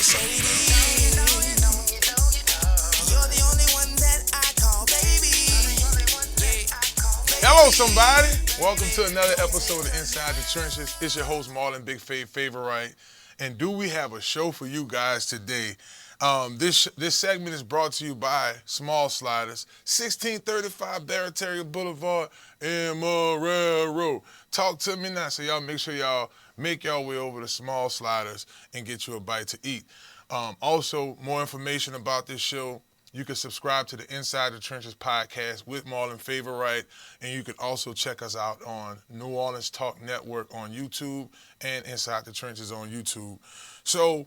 shady. You're the only one that I call baby. Hello, somebody. Welcome to another episode of Inside the Trenches. It's your host, Marlon, Big Favor Wright. And do we have a show for you guys today? This segment is brought to you by Small Sliders, 1635 Barataria Boulevard in Marrero. Talk to me now, so y'all make sure y'all make y'all way over to Small Sliders and get you a bite to eat. Also, more information about this show, you can subscribe to the Inside the Trenches podcast with Marlon Favor Wright, and you can also check us out on New Orleans Talk Network on YouTube and Inside the Trenches on YouTube. So,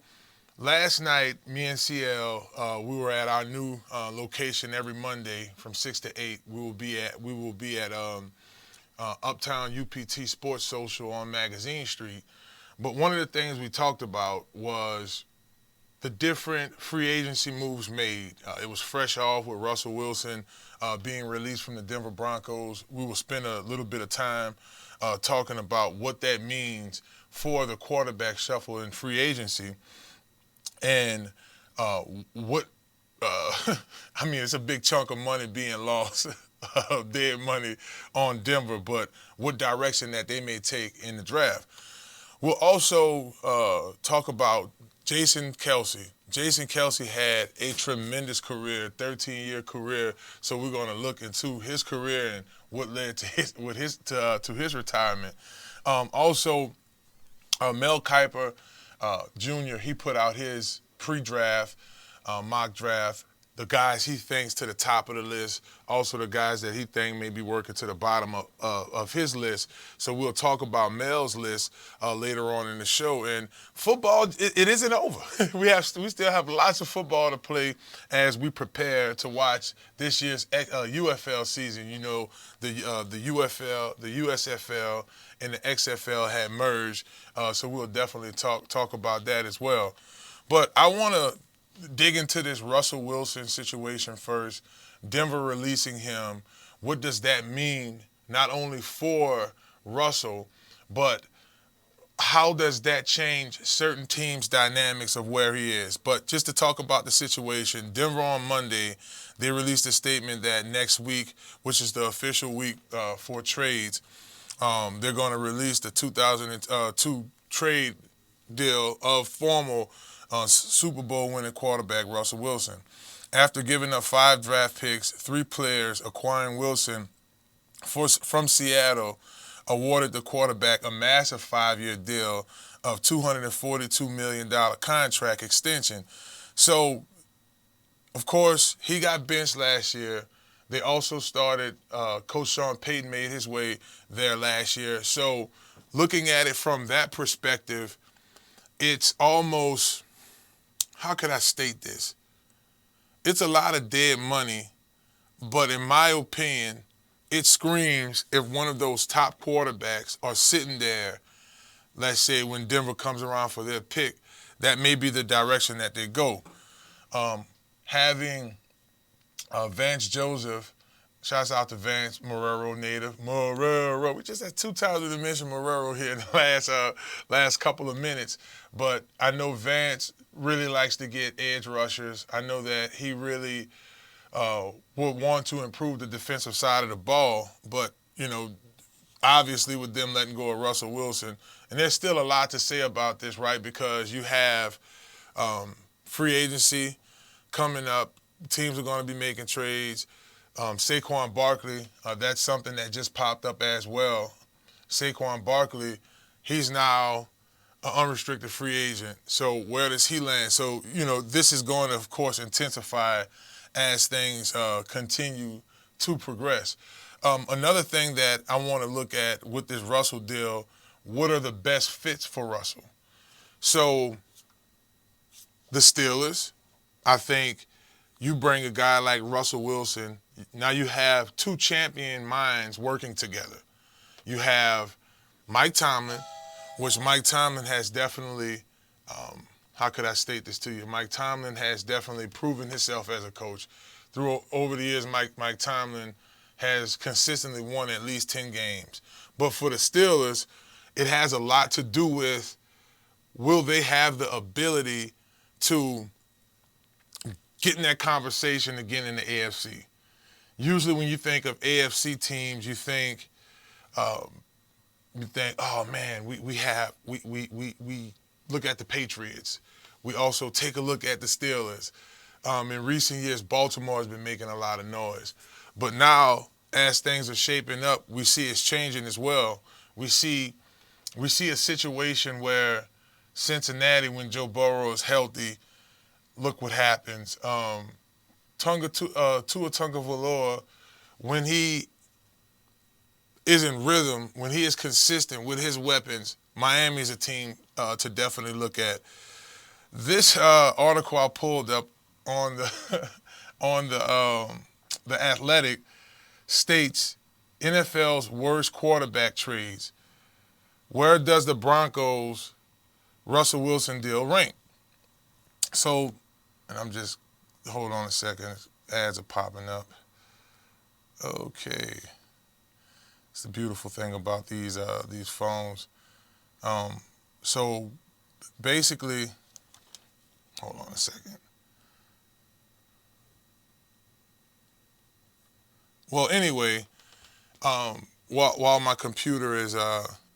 last night, me and CL, we were at our new location every Monday from 6 to 8. We will be at Uptown UPT Sports Social on Magazine Street. But one of the things we talked about was the different free agency moves made. It was fresh off with Russell Wilson being released from the Denver Broncos. We will spend a little bit of time talking about what that means for the quarterback shuffle in free agency. And it's a big chunk of money being lost, dead money on Denver, but what direction that they may take in the draft. We'll also talk about Jason Kelce. Jason Kelce had a tremendous career, 13-year career, so we're going to look into his career and what led to his retirement. Also, Mel Kiper Jr., he put out his pre-draft, mock draft, the guys he thinks to the top of the list, also the guys that he thinks may be working to the bottom of his list. So we'll talk about Mel's list later on in the show. And football, it isn't over. we still have lots of football to play as we prepare to watch this year's UFL season. You know, the UFL, the USFL, and the XFL had merged, so we'll definitely talk about that as well. But I want to dig into this Russell Wilson situation first. Denver releasing him. What does that mean not only for Russell, but how does that change certain teams' dynamics of where he is? But just to talk about the situation, Denver on Monday, they released a statement that next week, which is the official week for trades, they're going to release the 2002 trade deal of formal Super Bowl winning quarterback Russell Wilson. After giving up 5 draft picks, 3 players, acquiring Wilson from Seattle, awarded the quarterback a massive 5-year deal of $242 million contract extension. So, of course, he got benched last year. They also started, Coach Sean Payton made his way there last year. So looking at it from that perspective, it's almost, how could I state this? It's a lot of dead money, but in my opinion, it screams if one of those top quarterbacks are sitting there, let's say when Denver comes around for their pick, that may be the direction that they go. Having Vance Joseph, shouts out to Vance, Marrero native. Marrero. We just had 2 times we mentioned Marrero here in the last couple of minutes. But I know Vance really likes to get edge rushers. I know that he really would want to improve the defensive side of the ball. But, you know, obviously with them letting go of Russell Wilson, and there's still a lot to say about this, right? Because you have free agency coming up. Teams are going to be making trades. Saquon Barkley, that's something that just popped up as well. Saquon Barkley, he's now an unrestricted free agent. So where does he land? So, you know, this is going to, of course, intensify as things continue to progress. Another thing that I want to look at with this Russell deal, what are the best fits for Russell? So the Steelers, I think you bring a guy like Russell Wilson, now you have 2 champion minds working together. You have Mike Tomlin, which Mike Tomlin has definitely, how could I state this to you? Mike Tomlin has definitely proven himself as a coach. Over the years, Mike Tomlin has consistently won at least 10 games. But for the Steelers, it has a lot to do with, will they have the ability to getting that conversation again in the AFC. Usually when you think of AFC teams, you think, oh man, we look at the Patriots. We also take a look at the Steelers. In recent years, Baltimore has been making a lot of noise. But now, as things are shaping up, we see it's changing as well. We see a situation where Cincinnati, when Joe Burrow is healthy, look what happens. Tua Tagovailoa, when he is in rhythm, when he is consistent with his weapons, Miami is a team to definitely look at. This article I pulled up on the the Athletic states NFL's worst quarterback trades. Where does the Broncos Russell Wilson deal rank? So, and I'm just, hold on a second, ads are popping up. Okay. It's the beautiful thing about these phones. So basically, hold on a second. Well, anyway, while my computer is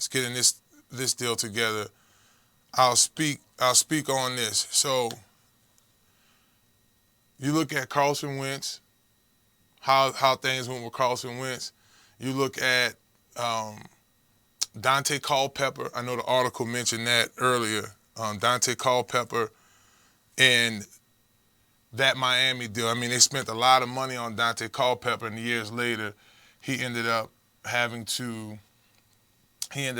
getting this deal together, I'll speak on this. So you look at Carson Wentz, how things went with Carson Wentz. You look at Dante Culpepper. I know the article mentioned that earlier. Dante Culpepper and that Miami deal. I mean, they spent a lot of money on Dante Culpepper, and years later, he ended up having to. He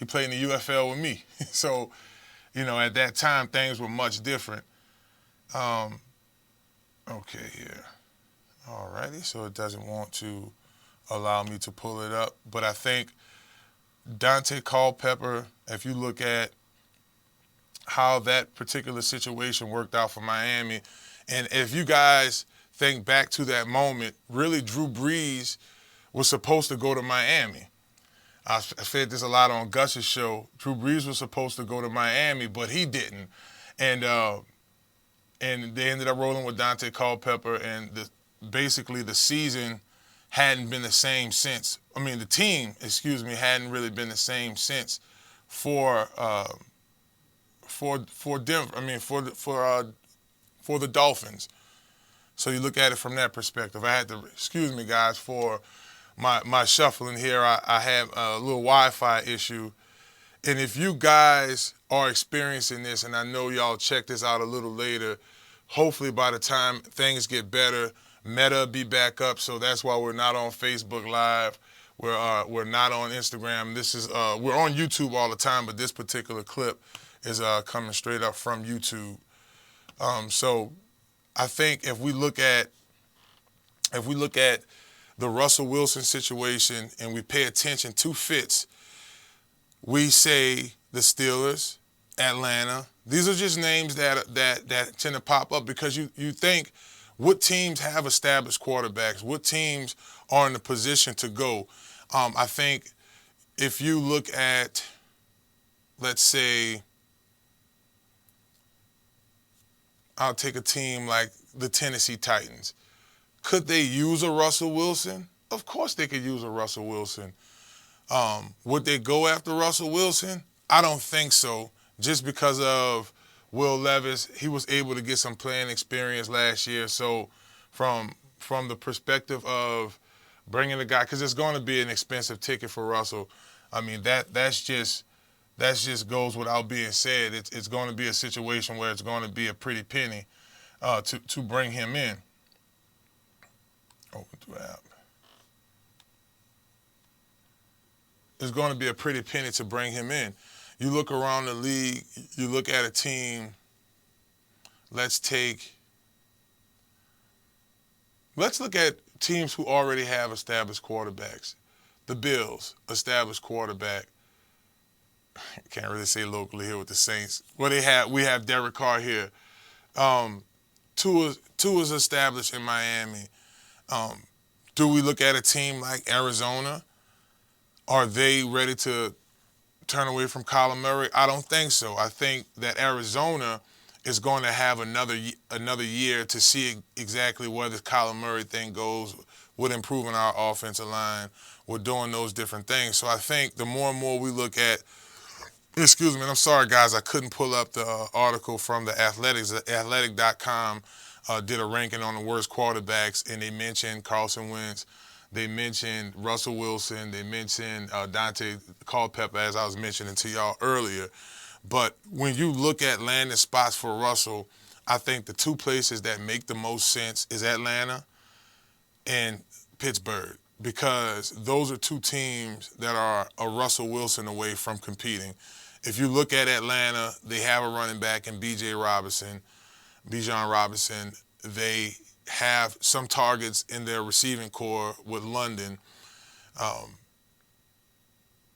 played in the UFL with me. So, at that time, things were much different. Okay, here. Alrighty, so it doesn't want to allow me to pull it up. But I think Dante Culpepper, if you look at how that particular situation worked out for Miami, and if you guys think back to that moment, really Drew Brees was supposed to go to Miami. I said this a lot on Gus's show. Drew Brees was supposed to go to Miami, but he didn't. And they ended up rolling with Dante Culpepper, and basically the season hadn't been the same since. I mean, the team, hadn't really been the same since for Denver. I mean, for the Dolphins. So you look at it from that perspective. I had to, excuse me, guys, for my shuffling here. I have a little Wi-Fi issue. And if you guys are experiencing this, and I know y'all check this out a little later, hopefully by the time things get better, Meta will be back up. So that's why we're not on Facebook Live. We're not on Instagram. We're on YouTube all the time, but this particular clip is coming straight up from YouTube. So I think if we look at the Russell Wilson situation and we pay attention to fits, we say the Steelers, Atlanta. These are just names that tend to pop up because you think, what teams have established quarterbacks? What teams are in the position to go? I think if you look at, let's say, I'll take a team like the Tennessee Titans. Could they use a Russell Wilson? Of course they could use a Russell Wilson. Would they go after Russell Wilson? I don't think so, just because of Will Levis. He was able to get some playing experience last year. So from the perspective of bringing the guy, because it's going to be an expensive ticket for Russell. I mean, that's just goes without being said. It's going to be a situation where it's going to be a pretty penny to bring him in. Open to app. It's going to be a pretty penny to bring him in. You look around the league, you look at a team. Let's look at teams who already have established quarterbacks. The Bills, established quarterback. Can't really say locally here with the Saints. Well, we have Derek Carr here. Tua's established in Miami. Do we look at a team like Arizona? Are they ready to turn away from Kyler Murray? I don't think so. I think that Arizona is going to have another year to see exactly where the Kyler Murray thing goes with improving our offensive line, with doing those different things. So I think the more and more we look at, excuse me, and I'm sorry, guys, I couldn't pull up the article from the Athletics. Athletic.com did a ranking on the worst quarterbacks, and they mentioned Carson Wentz. They mentioned Russell Wilson. They mentioned Dante Culpepper, as I was mentioning to y'all earlier. But when you look at landing spots for Russell, I think the two places that make the most sense is Atlanta and Pittsburgh, because those are two teams that are a Russell Wilson away from competing. If you look at Atlanta, they have a running back in Bijan Robinson. They have some targets in their receiving core with London.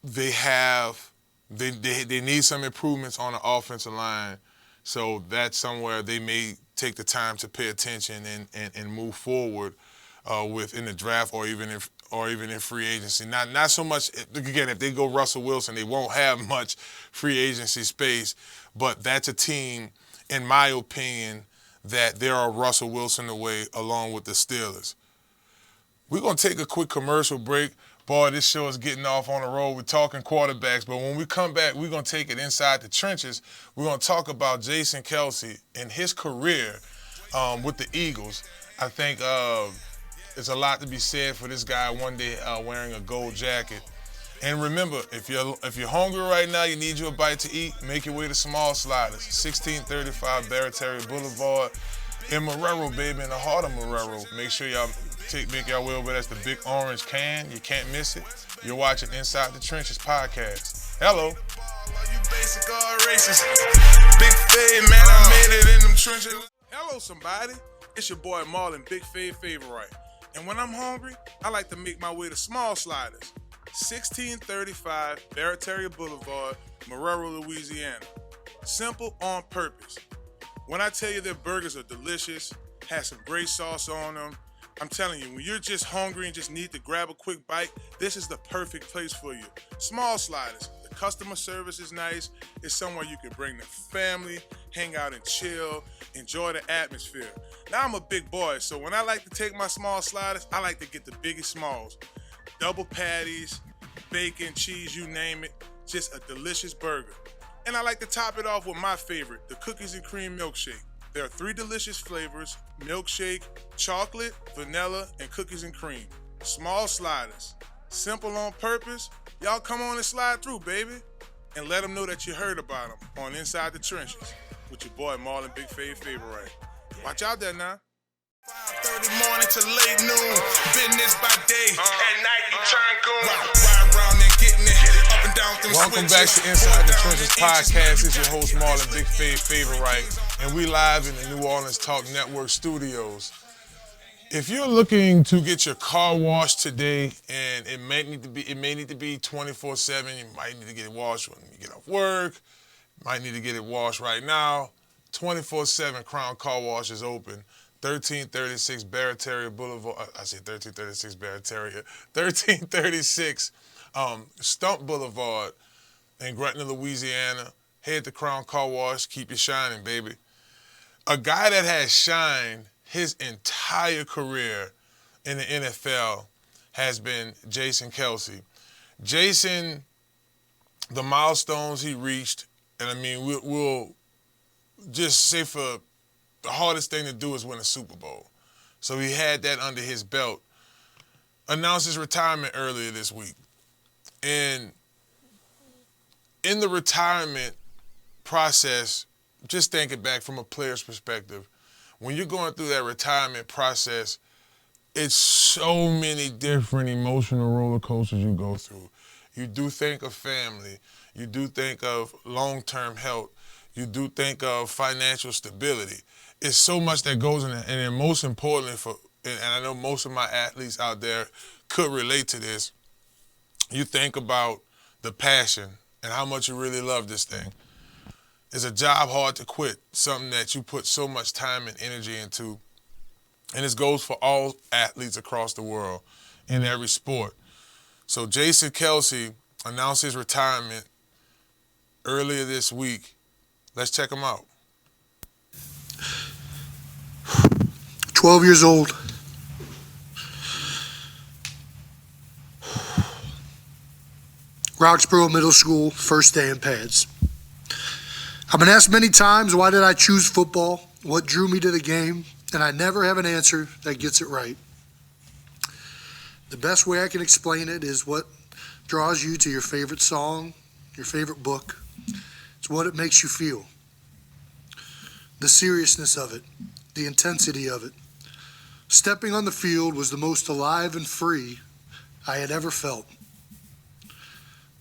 They need some improvements on the offensive line, so that's somewhere they may take the time to pay attention and move forward with in the draft or even in free agency. Not so much, again, if they go Russell Wilson, they won't have much free agency space, but that's a team, in my opinion, that they're a Russell Wilson away along with the Steelers. We're going to take a quick commercial break. Boy, this show is getting off on a roll. We're talking quarterbacks, but when we come back, we're going to take it inside the trenches. We're going to talk about Jason Kelce and his career with the Eagles. I think there's a lot to be said for this guy one day wearing a gold jacket. And remember, if you're hungry right now, you need you a bite to eat, make your way to Small Sliders, 1635 Barataria Boulevard in Marrero, baby, in the heart of Marrero. Make sure y'all make y'all way over. That's the big orange can. You can't miss it. You're watching Inside the Trenches podcast. Hello. You basic or racist. Big fade, man, I made it in them trenches. Hello, somebody. It's your boy Marlon, Big Fade Favorite. And when I'm hungry, I like to make my way to Small Sliders, 1635 Barataria Boulevard, Marrero, Louisiana. Simple, on purpose. When I tell you their burgers are delicious, have some great sauce on them, I'm telling you, when you're just hungry and just need to grab a quick bite, this is the perfect place for you. Small Sliders. The customer service is nice. It's somewhere you can bring the family, hang out and chill, enjoy the atmosphere. Now, I'm a big boy, so when I like to take my Small Sliders, I like to get the biggest smalls. Double patties, bacon, cheese, you name it. Just a delicious burger. And I like to top it off with my favorite, the cookies and cream milkshake. There are 3 delicious flavors: milkshake, chocolate, vanilla, and cookies and cream. Small Sliders. Simple on purpose. Y'all come on and slide through, baby. And let them know that you heard about them on Inside the Trenches with your boy Marlon, Big Fade Favorite. Watch out there now. 5:30 morning to late noon. Business by day. At night you turn goon. Ride around and getting it. Up and down them Welcome switches. back to Inside the Trenches podcast. It's your host, Marlon, Big Fade Favorite, and we live in the New Orleans Talk Network studios. If you're looking to get your car washed today, and it may need to be 24/7, you might need to get it washed when you get off work, might need to get it washed right now. 24/7 Crown Car Wash is open. 1336 Barataria Boulevard. I say 1336 Barataria. 1336 Stumpf Boulevard in Gretna, Louisiana. Head to Crown Car Wash. Keep you shining, baby. A guy that has shined his entire career in the NFL has been Jason Kelce. Jason, the milestones he reached, and I mean, we'll just say for the hardest thing to do is win a Super Bowl. So he had that under his belt. Announced his retirement earlier this week. And in the retirement process, just thinking back from a player's perspective, when you're going through that retirement process, it's so many different emotional roller coasters you go through. You do think of family. You do think of long-term health. You do think of financial stability. It's so much that goes in it. And then most importantly, and I know most of my athletes out there could relate to this, you think about the passion and how much you really love this thing. It's a job hard to quit, something that you put so much time and energy into. And this goes for all athletes across the world in every sport. So Jason Kelce announced his retirement earlier this week. Let's check them out. 12 years old. Roxborough Middle School, first day in pads. I've been asked many times, why did I choose football? What drew me to the game? And I never have an answer that gets it right. The best way I can explain it is what draws you to your favorite song, your favorite book. It's what it makes you feel. The seriousness of it, the intensity of it. Stepping on the field was the most alive and free I had ever felt.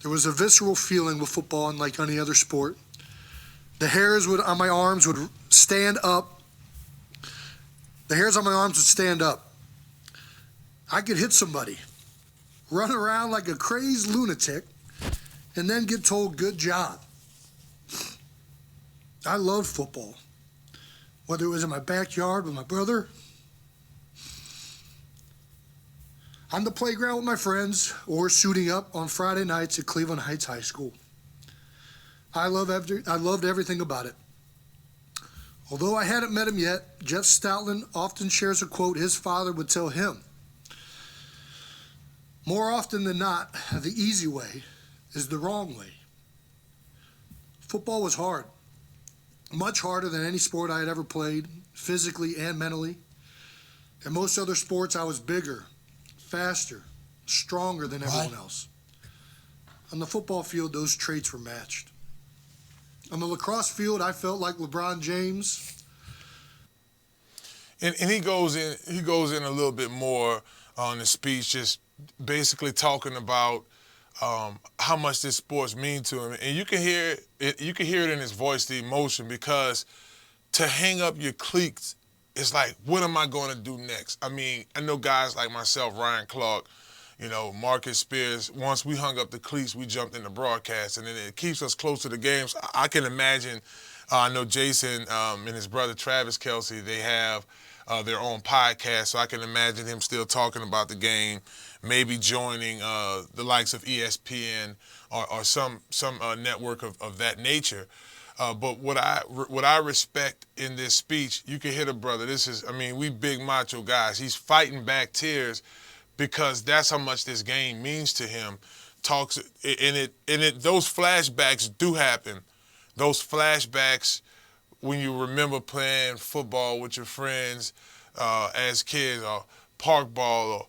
There was a visceral feeling with football unlike any other sport. The hairs on my arms would stand up. The hairs on my arms would stand up. I could hit somebody, run around like a crazed lunatic, and then get told, good job. I loved football. Whether it was in my backyard with my brother, on the playground with my friends, or suiting up on Friday nights at Cleveland Heights High School. I loved everything about it. Although I hadn't met him yet, Jeff Stoutland often shares a quote his father would tell him. More often than not, the easy way is the wrong way. Football was hard, much harder than any sport I had ever played, physically and mentally. In most other sports, I was bigger, faster, stronger than everyone else. On the football field, those traits were matched. On the lacrosse field, I felt like LeBron James. And he goes in a little bit more on the speech, just basically talking about how much this sports mean to him. And you can hear it in his voice, the emotion, because to hang up your cleats, it's like, what am I going to do next? I mean, I know guys like myself, Ryan Clark, Marcus Spears, once we hung up the cleats, we jumped in the broadcast, and then it keeps us close to the games. I can imagine, I know Jason and his brother Travis Kelce, they have their own podcast, so I can imagine him still talking about the game, maybe joining the likes of ESPN or some network of that nature. But what I respect in this speech, you can hear the brother. We big macho guys. He's fighting back tears because that's how much this game means to him. Those flashbacks do happen. Those flashbacks when you remember playing football with your friends as kids, or park ball, or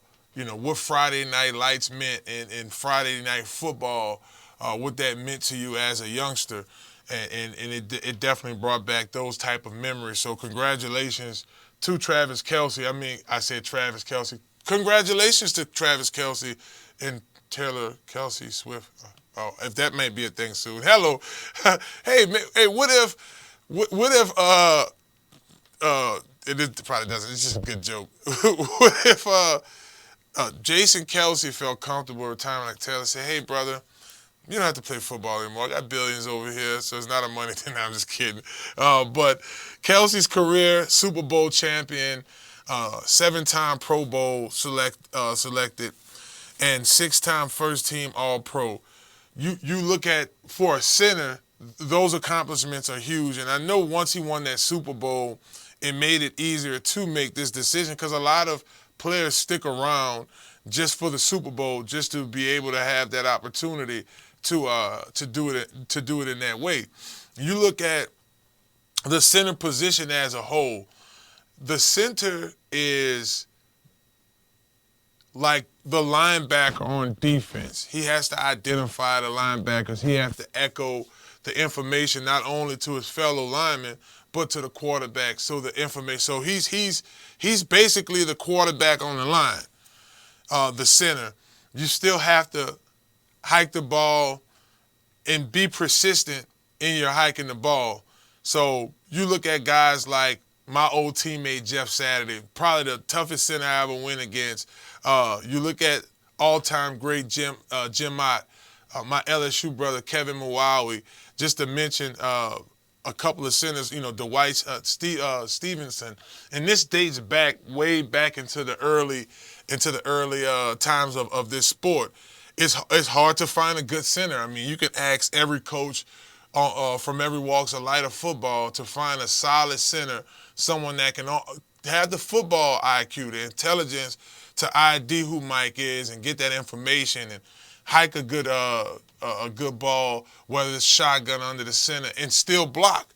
what Friday night lights meant in Friday night football, what that meant to you as a youngster. And it definitely brought back those type of memories. So congratulations to Travis Kelce. I said Travis Kelce. Congratulations to Travis Kelce and Taylor Kelce Swift. If that may be a thing soon. Hello. Hey, what if it probably doesn't. It's just a good joke. What if Jason Kelce felt comfortable retiring like Taylor, said, hey, brother, you don't have to play football anymore. I got billions over here, so it's not a money thing. I'm just kidding. But Kelce's career, Super Bowl champion, 7-time Pro Bowl selected, and 6-time first-team All-Pro. You look at, for a center, those accomplishments are huge. And I know once he won that Super Bowl, it made it easier to make this decision, because a lot of players stick around just for the Super Bowl, just to be able to have that opportunity to do it in that way. You look at the center position as a whole. The center is like the linebacker on defense. He has to identify the linebackers. He has to echo the information not only to his fellow linemen, but to the quarterback. So he's basically the quarterback on the line. The center. You still have to hike the ball and be persistent in your hiking the ball. So you look at guys like my old teammate Jeff Saturday, probably the toughest center I ever went against. You look at all-time great Jim Mott, my LSU brother Kevin Mawawi, just to mention a couple of centers, Dwight Stevenson. And this dates back way back into the early times of this sport. It's hard to find a good center. You can ask every coach from every walks of life of football to find a solid center, someone that can have the football IQ, the intelligence to ID who Mike is and get that information and hike a good ball, whether it's shotgun under the center, and still block.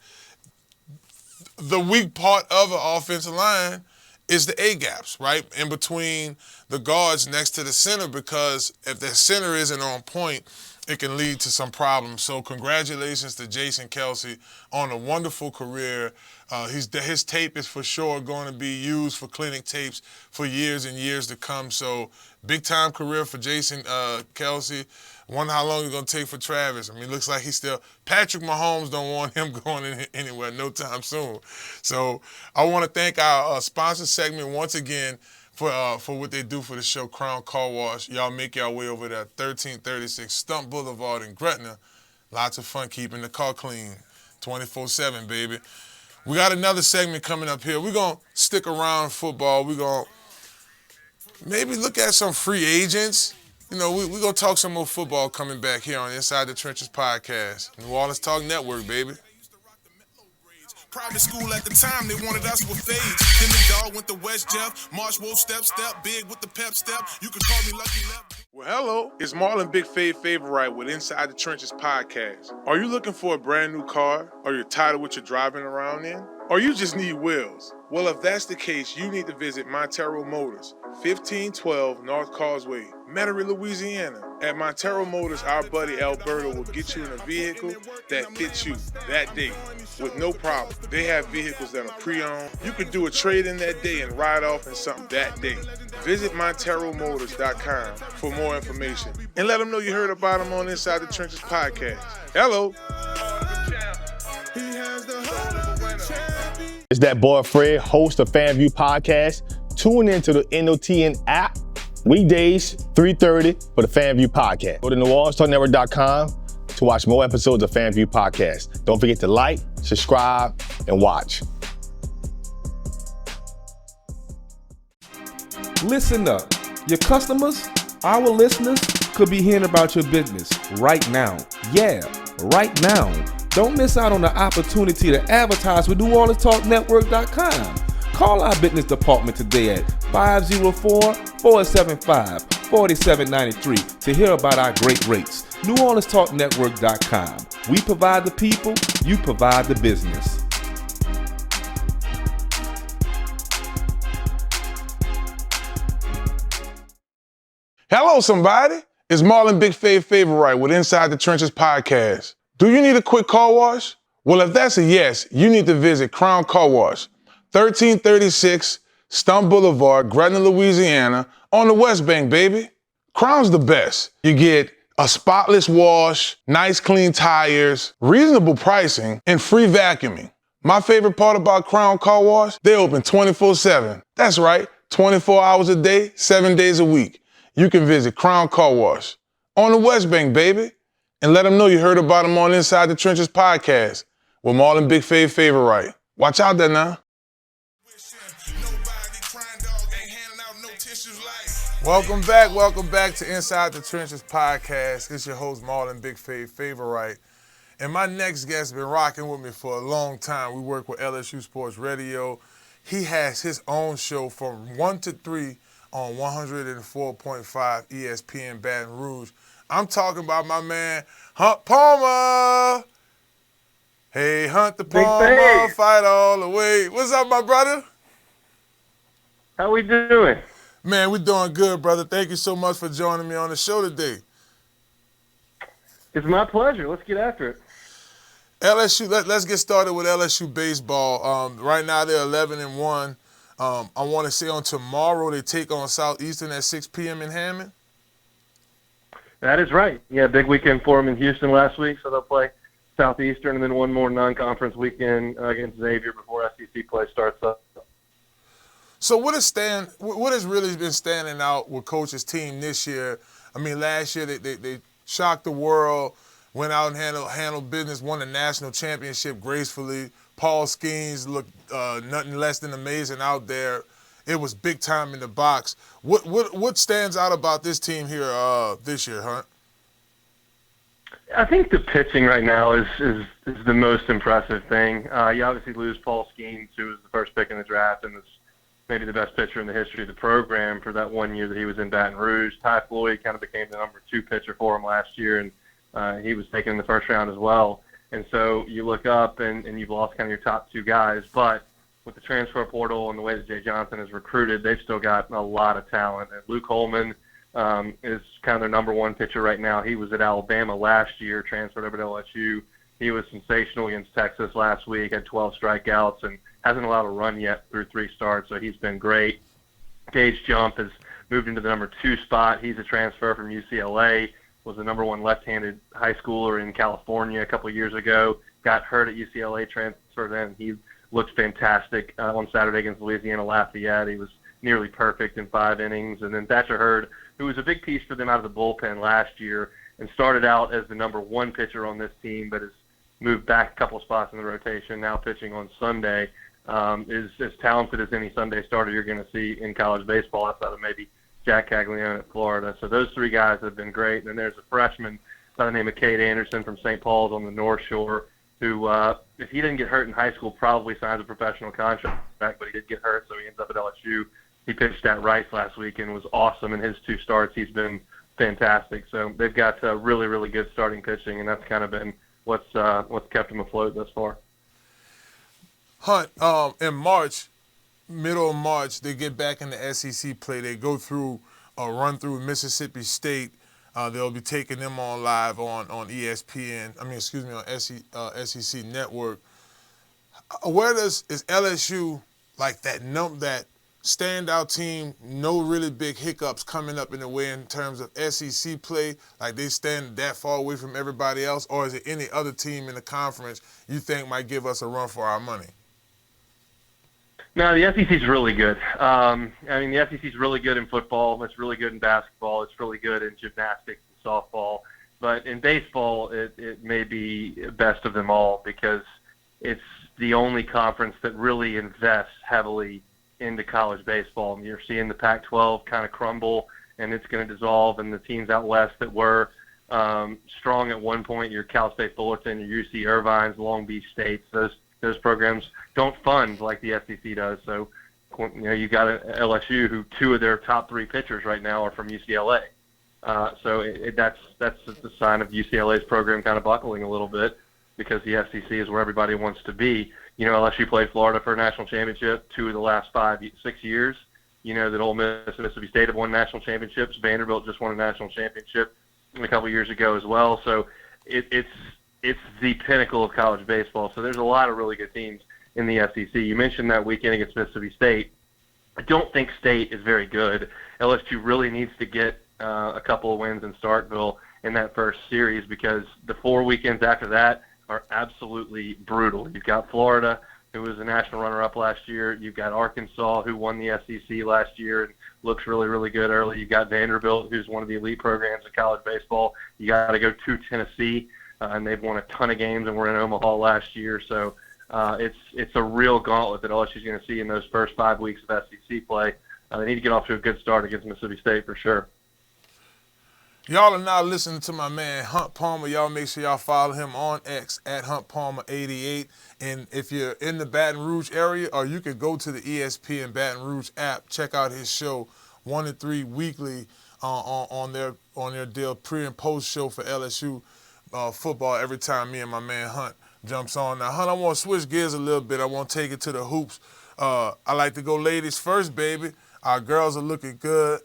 The weak part of an offensive line is the A-gaps, right? In between the guards next to the center, because if the center isn't on point, it can lead to some problems. So congratulations to Jason Kelce on a wonderful career. His tape is for sure going to be used for clinic tapes for years and years to come. So big-time career for Jason Kelce. Wonder how long it's going to take for Travis. I mean, it looks like he's still – Patrick Mahomes don't want him going anywhere no time soon. So I want to thank our sponsor segment once again for what they do for the show, Crown Car Wash. Y'all make y'all way over there, 1336 Stumpf Boulevard in Gretna. Lots of fun keeping the car clean, 24/7, baby. We got another segment coming up here. We're going to stick around football. We're going to maybe look at some free agents. You know, we're going to talk some more football coming back here on Inside the Trenches podcast. New Orleans Talk Network, baby. Private school at the time, they wanted us with fades. Then the dog went to West Jeff. Marsh Wolf step, big with the pep step. You can call me Lucky Left. Well, hello, it's Marlon Big Favorite with Inside the Trenches podcast. Are you looking for a brand new car? Or you're tired of what you're driving around in? Or you just need wheels? Well, if that's the case, you need to visit Montero Motors, 1512 North Causeway, Metairie, Louisiana. At Montero Motors, our buddy Alberto will get you in a vehicle that fits you that day with no problem. They have vehicles that are pre-owned. You could do a trade-in that day and ride off in something that day. Visit MonteroMotors.com for more information and let them know you heard about them on Inside the Trenches podcast. Hello. It's that boy Fred, host of FanView Podcast. Tune into the NOTN app weekdays, 3:30 for the FanView Podcast. Go to NewOrleansTalkNetwork.com to watch more episodes of FanView Podcast. Don't forget to like, subscribe, and watch. Listen up. Your customers, our listeners, could be hearing about your business right now. Yeah, right now. Don't miss out on the opportunity to advertise with NewOrleansTalkNetwork.com. Call our business department today at 504-475-4793 to hear about our great rates. NewOrleansTalkNetwork.com. We provide the people, you provide the business. Hello, somebody. It's Marlon Big Favorite with Inside the Trenches podcast. Do you need a quick car wash? Well, if that's a yes, you need to visit Crown Car Wash, 1336 Stumpf Boulevard, Gretna, Louisiana, on the West Bank, baby. Crown's the best. You get a spotless wash, nice clean tires, reasonable pricing, and free vacuuming. My favorite part about Crown Car Wash, they open 24/7. That's right, 24 hours a day, 7 days a week. You can visit Crown Car Wash on the West Bank, baby, and let them know you heard about them on Inside the Trenches podcast with Marlon Big Favorite. Watch out there now. Welcome back to Inside the Trenches podcast. It's your host, Marlon Big Favorite. And my next guest has been rocking with me for a long time. We work with LSU Sports Radio. He has his own show from 1 to 3 on 104.5 ESPN Baton Rouge. I'm talking about my man, Hunt Palmer. Hey, Hunt the Palmer, fight all the way. What's up, my brother? How we doing? Man, we're doing good, brother. Thank you so much for joining me on the show today. It's my pleasure. Let's get after it. LSU, let's get started with LSU baseball. Right now they're 11-1. I want to say on tomorrow they take on Southeastern at 6 p.m. in Hammond. That is right. Yeah, big weekend for them in Houston last week, so they'll play Southeastern and then one more non-conference weekend against Xavier before SEC play starts up. So what has really been standing out with Coach's team this year? I mean, last year they shocked the world, went out and handled business, won the national championship gracefully. Paul Skeens looked nothing less than amazing out there. It was big time in the box. What stands out about this team here this year, Hunt? I think the pitching right now is the most impressive thing. You obviously lose Paul Skeens, who was the first pick in the draft and was maybe the best pitcher in the history of the program for that 1 year that he was in Baton Rouge. Ty Floyd kind of became the number 2 pitcher for him last year, and he was taken in the first round as well. And so you look up and you've lost kind of your top 2 guys. But with the transfer portal and the way that Jay Johnson is recruited, they've still got a lot of talent. And Luke Holman is kind of their number 1 pitcher right now. He was at Alabama last year, transferred over to LSU. He was sensational against Texas last week, had 12 strikeouts, and hasn't allowed a run yet through 3 starts, so he's been great. Gage Jump has moved into the number 2 spot. He's a transfer from UCLA, was the number 1 left-handed high schooler in California a couple of years ago, got hurt at UCLA, transferred in. He looked fantastic on Saturday against Louisiana Lafayette. He was nearly perfect in 5 innings. And then Thatcher Hurd, who was a big piece for them out of the bullpen last year and started out as the number 1 pitcher on this team, but has moved back a couple spots in the rotation, now pitching on Sunday, is as talented as any Sunday starter you're going to see in college baseball outside of maybe Jack Caglione at Florida. So those 3 guys have been great. And then there's a freshman by the name of Cade Anderson from St. Paul's on the North Shore who, if he didn't get hurt in high school, probably signs a professional contract, but he did get hurt, so he ends up at LSU. He pitched at Wright last week and was awesome in his 2 starts. He's been fantastic. So they've got really, really good starting pitching, and that's kind of been what's kept them afloat thus far. Hunt, in March, middle of March, they get back in the SEC play. They go through a run through Mississippi State. They'll be taking them on live on ESPN. On SEC Network. Is LSU like that standout team? No really big hiccups coming up in the way in terms of SEC play. Like they stand that far away from everybody else, or is it any other team in the conference you think might give us a run for our money? No, the SEC is really good. The SEC is really good in football. It's really good in basketball. It's really good in gymnastics and softball. But in baseball, it may be best of them all because it's the only conference that really invests heavily into college baseball. And you're seeing the Pac-12 kind of crumble, and it's going to dissolve. And the teams out west that were strong at one point, your Cal State Fullerton, your UC Irvine's, Long Beach States, those programs don't fund like the SEC does. So, you got a LSU who 2 of their top 3 pitchers right now are from UCLA. So that's the sign of UCLA's program kind of buckling a little bit because the SEC is where everybody wants to be. LSU played Florida for a national championship 2 of the last 6 years. That Ole Miss and Mississippi State have won national championships. Vanderbilt just won a national championship a couple years ago as well. So it's the pinnacle of college baseball. So there's a lot of really good teams in the SEC. You mentioned that weekend against Mississippi State. I don't think State is very good. LSU really needs to get a couple of wins in Starkville in that first series because the 4 weekends after that are absolutely brutal. You've got Florida, who was a national runner-up last year. You've got Arkansas, who won the SEC last year and looks really, really good early. You've got Vanderbilt, who's one of the elite programs in college baseball. You got to go to Tennessee, and they've won a ton of games and were in Omaha last year. So it's a real gauntlet that LSU's going to see in those first 5 weeks of SEC play. They need to get off to a good start against Mississippi State for sure. Y'all are now listening to my man Hunt Palmer. Y'all make sure y'all follow him on X at HuntPalmer88. And if you're in the Baton Rouge area, or you could go to the ESPN Baton Rouge app, check out his show 1 to 3 weekly on their deal pre and post show for LSU football every time me and my man Hunt jumps on. Now, Hunt, I want to switch gears a little bit. I want to take it to the hoops. I like to go ladies first, baby. Our girls are looking good.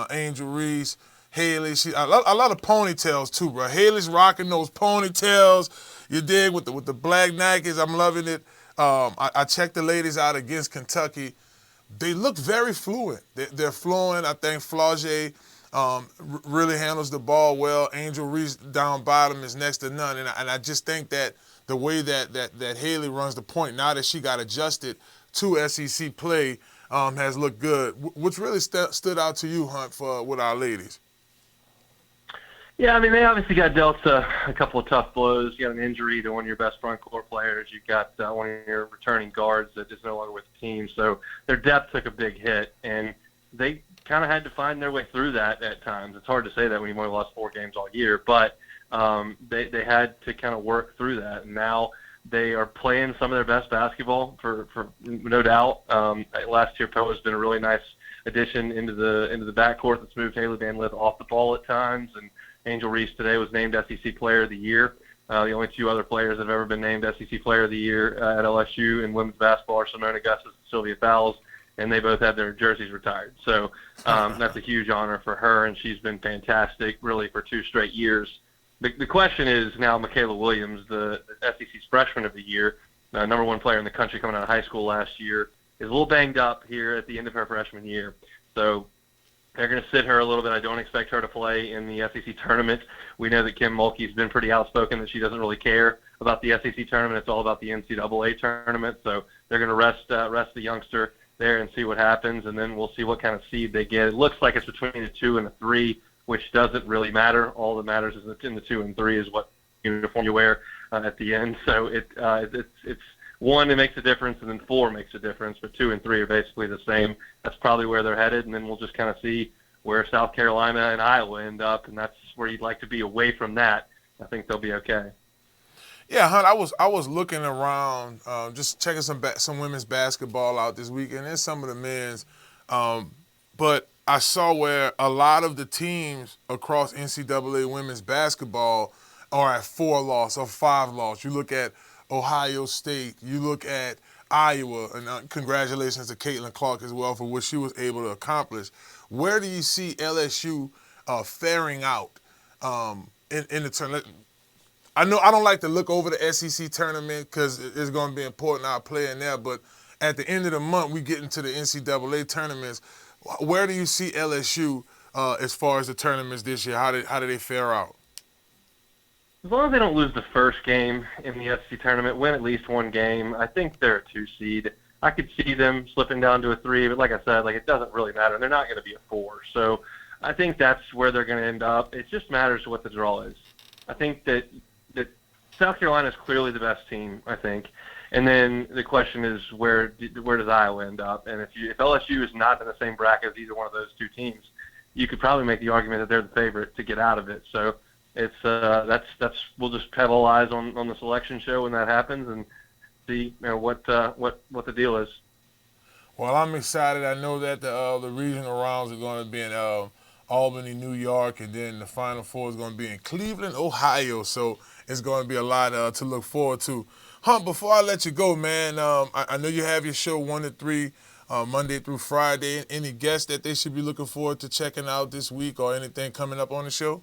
Angel Reese, Haley, a lot of ponytails too, bro. Haley's rocking those ponytails. You dig with the black Nikes. I'm loving it. I checked the ladies out against Kentucky. They look very fluent. They're fluent. I think Flaugier really handles the ball well. Angel Reese down bottom is next to none. And I just think that the way that Haley runs the point, now that she got adjusted to SEC play, has looked good. What's really stood out to you, Hunt, with our ladies? Yeah, they obviously got dealt a couple of tough blows. You got an injury to one of your best front court players. You've got one of your returning guards that is no longer with the team. So their depth took a big hit, and they kind of had to find their way through that at times. It's hard to say that when you've only lost 4 games all year, but they had to kind of work through that. And now they are playing some of their best basketball for no doubt. Last year, Poe has been a really nice addition into the backcourt that's moved Haley Van Lith off the ball at times. And Angel Reese today was named SEC Player of the Year. The only two other players that have ever been named SEC Player of the Year at LSU in women's basketball are Simone Augustus and Sylvia Fowles, and they both had their jerseys retired. So that's a huge honor for her, and she's been fantastic really for 2 straight years. The question is now Michaela Williams, the SEC's Freshman of the Year, number 1 player in the country coming out of high school last year, is a little banged up here at the end of her freshman year. So they're going to sit her a little bit. I don't expect her to play in the SEC tournament. We know that Kim Mulkey's been pretty outspoken that she doesn't really care about the SEC tournament. It's all about the NCAA tournament. So they're going to rest the youngster there and see what happens, and then we'll see what kind of seed they get. It looks like it's between a 2 and a 3, which doesn't really matter. All that matters is that in the 2 and 3 is what uniform you wear at the end. So it's 1, it makes a difference, and then 4 makes a difference, but 2 and 3 are basically the same. That's probably where they're headed, and then we'll just kind of see where South Carolina and Iowa end up, and that's where you'd like to be away from that. I think they'll be okay. Yeah, Hunt, I was looking around, just checking some women's basketball out this weekend and some of the men's, but I saw where a lot of the teams across NCAA women's basketball are at 4 loss or 5 loss. You look at Ohio State, you look at Iowa, and congratulations to Caitlin Clark as well for what she was able to accomplish. Where do you see LSU faring out in the tournament? I know I don't like to look over the SEC tournament because it's going to be important our play in there, but at the end of the month, we get into the NCAA tournaments. Where do you see LSU as far as the tournaments this year? How do they fare out? As long as they don't lose the first game in the SEC tournament, win at least 1 game, I think they're a 2 seed. I could see them slipping down to a 3, but like I said, it doesn't really matter. They're not going to be a 4. So I think that's where they're going to end up. It just matters what the draw is. I think that South Carolina is clearly the best team, I think. And then the question is where does Iowa end up? And if LSU is not in the same bracket as either one of those 2 teams, you could probably make the argument that they're the favorite to get out of it. So it's that's we'll just have all eyes on the selection show when that happens and see what the deal is. Well, I'm excited. I know that the regional rounds are going to be in Albany, New York, and then the Final Four is going to be in Cleveland, Ohio. So it's going to be a lot to look forward to. Hunt, before I let you go, man, I know you have your show 1 to 3 Monday through Friday. Any guests that they should be looking forward to checking out this week or anything coming up on the show?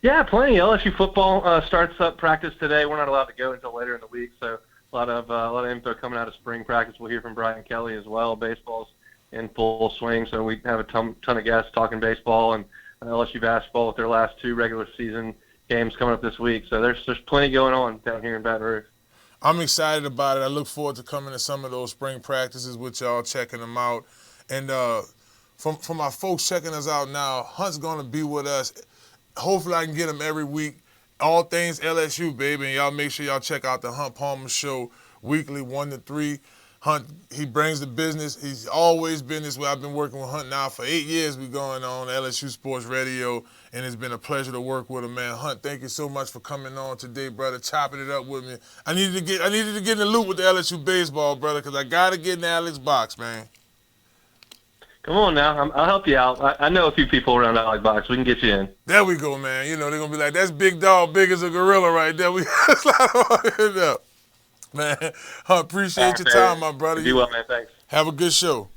Yeah, plenty. LSU football starts up practice today. We're not allowed to go until later in the week, so a lot of info coming out of spring practice. We'll hear from Brian Kelly as well. Baseball's in full swing, so we have a ton of guests talking baseball and LSU basketball with their last 2 regular season games coming up this week. So there's plenty going on down here in Baton Rouge. I'm excited about it. I look forward to coming to some of those spring practices with y'all, checking them out. And for my folks checking us out now, Hunt's going to be with us. Hopefully I can get him every week. All things LSU, baby. And y'all make sure y'all check out the Hunt Palmer Show weekly, 1 to 3. Hunt, he brings the business. He's always been this way. I've been working with Hunt now for 8 years. We're going on LSU Sports Radio, and it's been a pleasure to work with him, man. Hunt, thank you so much for coming on today, brother, chopping it up with me. I needed to get in the loop with the LSU baseball, brother, because I got to get in the Alex box, man. Come on now. I'll help you out. I know a few people around Alex box. We can get you in. There we go, man. They're going to be like, that's big dog, big as a gorilla right there. We slide on it up. Man, I appreciate your time, my brother. Be well, man. Thanks. Have a good show.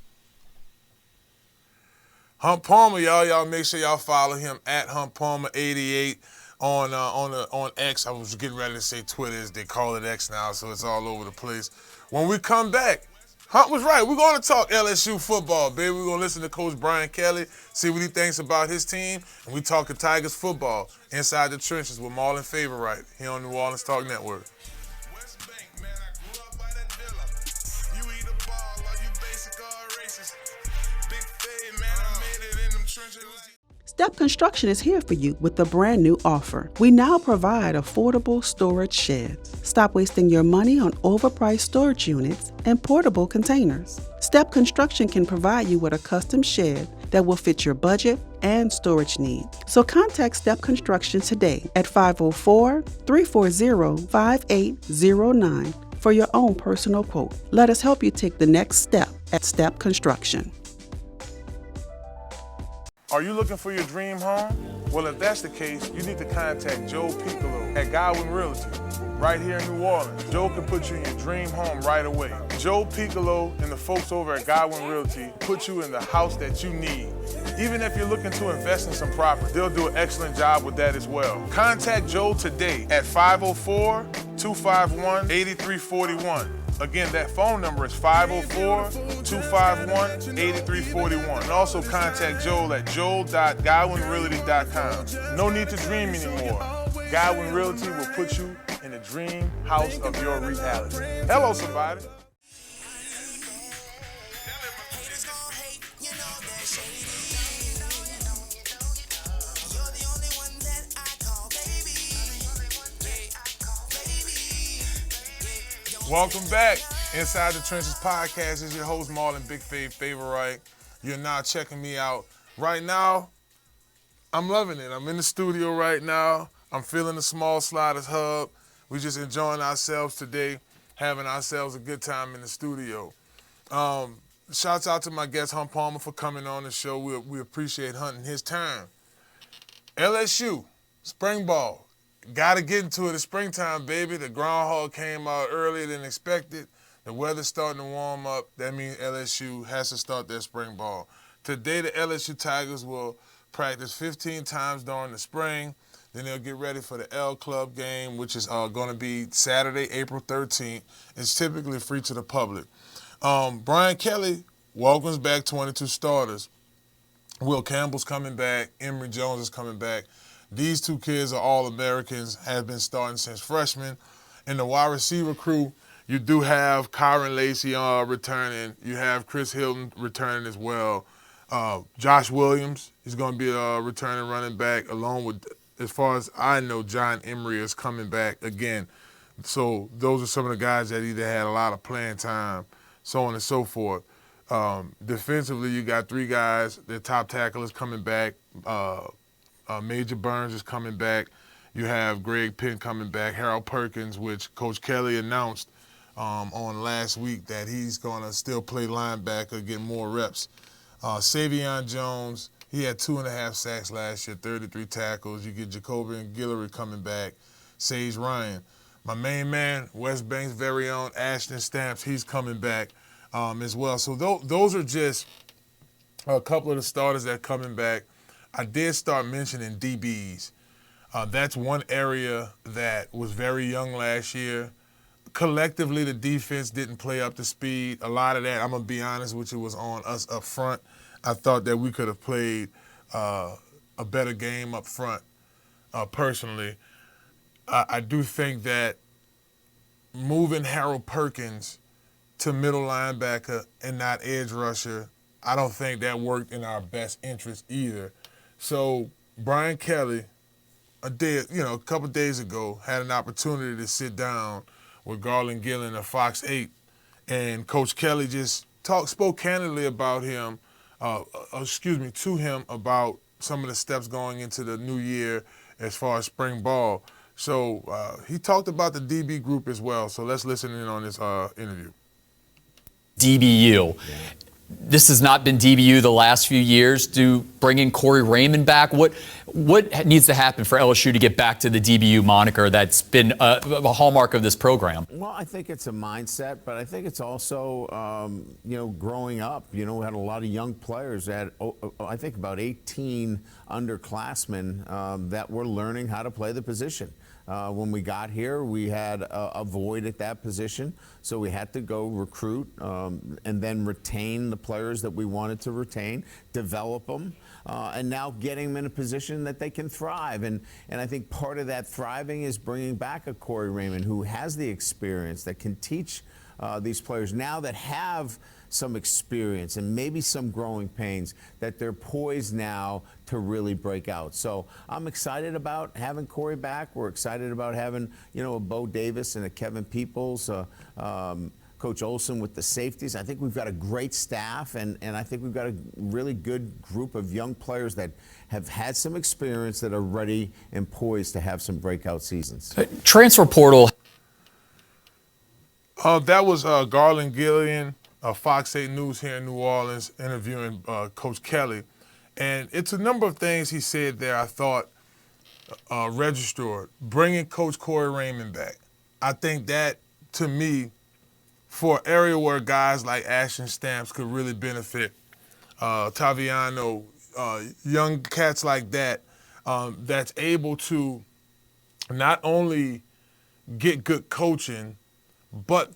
Hunt Palmer, y'all make sure y'all follow him at Hunt Palmer 88 on X. I was getting ready to say Twitter, they call it X now, so it's all over the place. When we come back, Hunt was right. We're going to talk LSU football, baby. We're going to listen to Coach Brian Kelly, see what he thinks about his team, and we talking Tigers football inside the trenches with Marlon Wright here on New Orleans Talk Network. Step Construction is here for you with a brand new offer. We now provide affordable storage sheds. Stop wasting your money on overpriced storage units and portable containers. Step Construction can provide you with a custom shed that will fit your budget and storage needs. So contact Step Construction today at 504-340-5809 for your own personal quote. Let us help you take the next step at Step Construction. Are you looking for your dream home? Well, if that's the case, you need to contact Joe Picolo at Godwyn Realty, right here in New Orleans. Joe can put you in your dream home right away. Joe Picolo and the folks over at Godwyn Realty put you in the house that you need. Even if you're looking to invest in some property, they'll do an excellent job with that as well. Contact Joe today at 504-251-8341. Again, that phone number is 504-251-8341. And also contact Joel at joel.godwynrealty.com. No need to dream anymore. Godwyn Realty will put you in the dream house of your reality. Hello, somebody. Welcome back. Inside the Trenches podcast is your host, Marlon Big Favorite. You're now checking me out. Right now, I'm loving it. I'm in the studio right now. I'm feeling the Small Sliders Hub. We're just enjoying ourselves today, having ourselves a good time in the studio. Shouts out to my guest, Hunt Palmer, for coming on the show. We appreciate Hunt and his time. LSU, spring ball. Got to get into it. It's springtime, baby. The groundhog came out earlier than expected. The weather's starting to warm up. That means LSU has to start their spring ball. Today, the LSU Tigers will practice 15 times during the spring. Then they'll get ready for the L Club game, which is going to be Saturday, April 13th. It's typically free to the public. Brian Kelly welcomes back 22 starters. Will Campbell's coming back. Emory Jones is coming back. These two kids are All-Americans, have been starting since freshmen. In the wide receiver crew, you do have Kyron Lacey returning. You have Chris Hilton returning as well. Josh Williams is going to be a returning running back, along with, as far as I know, John Emery is coming back again. So those are some of the guys that either had a lot of playing time, so on and so forth. Defensively, you got three guys. Their top tackle is coming back. Major Burns is coming back. You have Greg Penn coming back. Harold Perkins, which Coach Kelly announced on last week that he's going to still play linebacker, get more reps. Savion Jones, he had 2.5 sacks last year, 33 tackles. You get Jacoby and Guillory coming back. Sage Ryan. My main man, West Bank's very own Ashton Stamps, he's coming back as well. So those are just a couple of the starters that are coming back. I did start mentioning DBs. That's one area that was very young last year. Collectively, the defense didn't play up to speed. A lot of that, I'm going to be honest with you, was on us up front. I thought that we could have played a better game up front, personally. I do think that moving Harold Perkins to middle linebacker and not edge rusher, I don't think that worked in our best interest either. So Brian Kelly, a couple days ago, had an opportunity to sit down with Garland Gillen of Fox 8, and Coach Kelly just spoke candidly about him, to him about some of the steps going into the new year as far as spring ball. So he talked about the DB group as well. So let's listen in on this interview. DBU. Yeah. This has not been DBU the last few years. Do bringing Corey Raymond back? What needs to happen for LSU to get back to the DBU moniker that's been a hallmark of this program? Well, I think it's a mindset, but I think it's also, growing up. We had a lot of young players that, I think about 18 underclassmen that were learning how to play the position. When we got here, we had a void at that position, so we had to go recruit and then retain the players that we wanted to retain, develop them, and now getting them in a position that they can thrive. And I think part of that thriving is bringing back a Corey Raymond who has the experience, that can teach these players now that have some experience and maybe some growing pains, that they're poised now to really break out. So I'm excited about having Corey back. We're excited about having, a Bo Davis and a Kevin Peoples, Coach Olson with the safeties. I think we've got a great staff, and I think we've got a really good group of young players that have had some experience that are ready and poised to have some breakout seasons. Transfer portal. That was Garland Gillian, Fox 8 News here in New Orleans, interviewing Coach Kelly. And it's a number of things he said there I thought registered. Bringing Coach Corey Raymond back. I think that, to me, for an area where guys like Ashton Stamps could really benefit, Taviano, young cats like that, that's able to not only get good coaching, but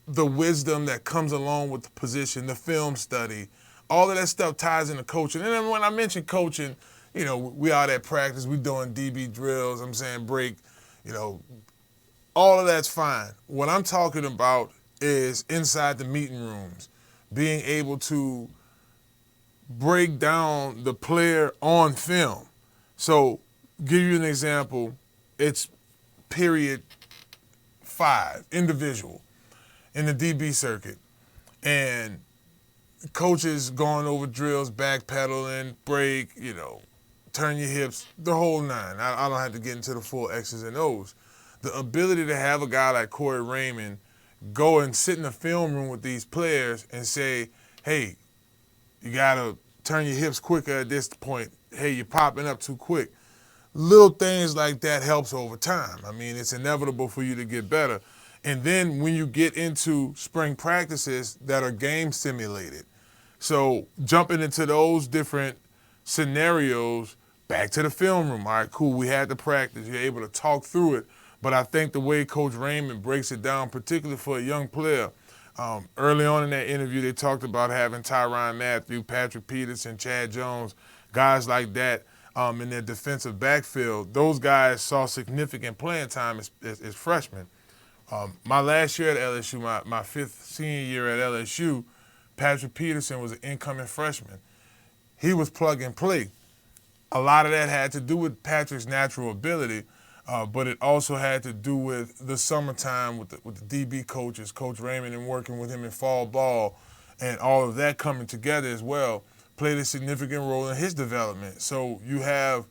the wisdom that comes along with the position, the film study, all of that stuff ties into coaching. And then when I mention coaching, you know, we out at practice, we doing DB drills, I'm saying break, you know, all of that's fine. What I'm talking about is inside the meeting rooms, being able to break down the player on film. So, give you an example, it's period 5, individual, in the DB circuit. And coaches going over drills, backpedaling, break, you know, turn your hips, the whole nine. I don't have to get into the full X's and O's. The ability to have a guy like Corey Raymond go and sit in the film room with these players and say, hey, you got to turn your hips quicker at this point. Hey, you're popping up too quick. Little things like that helps over time. I mean, it's inevitable for you to get better. And then when you get into spring practices that are game simulated, so jumping into those different scenarios, back to the film room. All right, cool, we had the practice. You're able to talk through it. But I think the way Coach Raymond breaks it down, particularly for a young player, early on in that interview, they talked about having Tyrann Mathieu, Patrick Peterson, Chad Jones, guys like that in their defensive backfield. Those guys saw significant playing time as freshmen. My last year at LSU, my fifth senior year at LSU, Patrick Peterson was an incoming freshman. He was plug and play. A lot of that had to do with Patrick's natural ability, but it also had to do with the summertime with the DB coaches, Coach Raymond, and working with him in fall ball, and all of that coming together as well played a significant role in his development. So you have,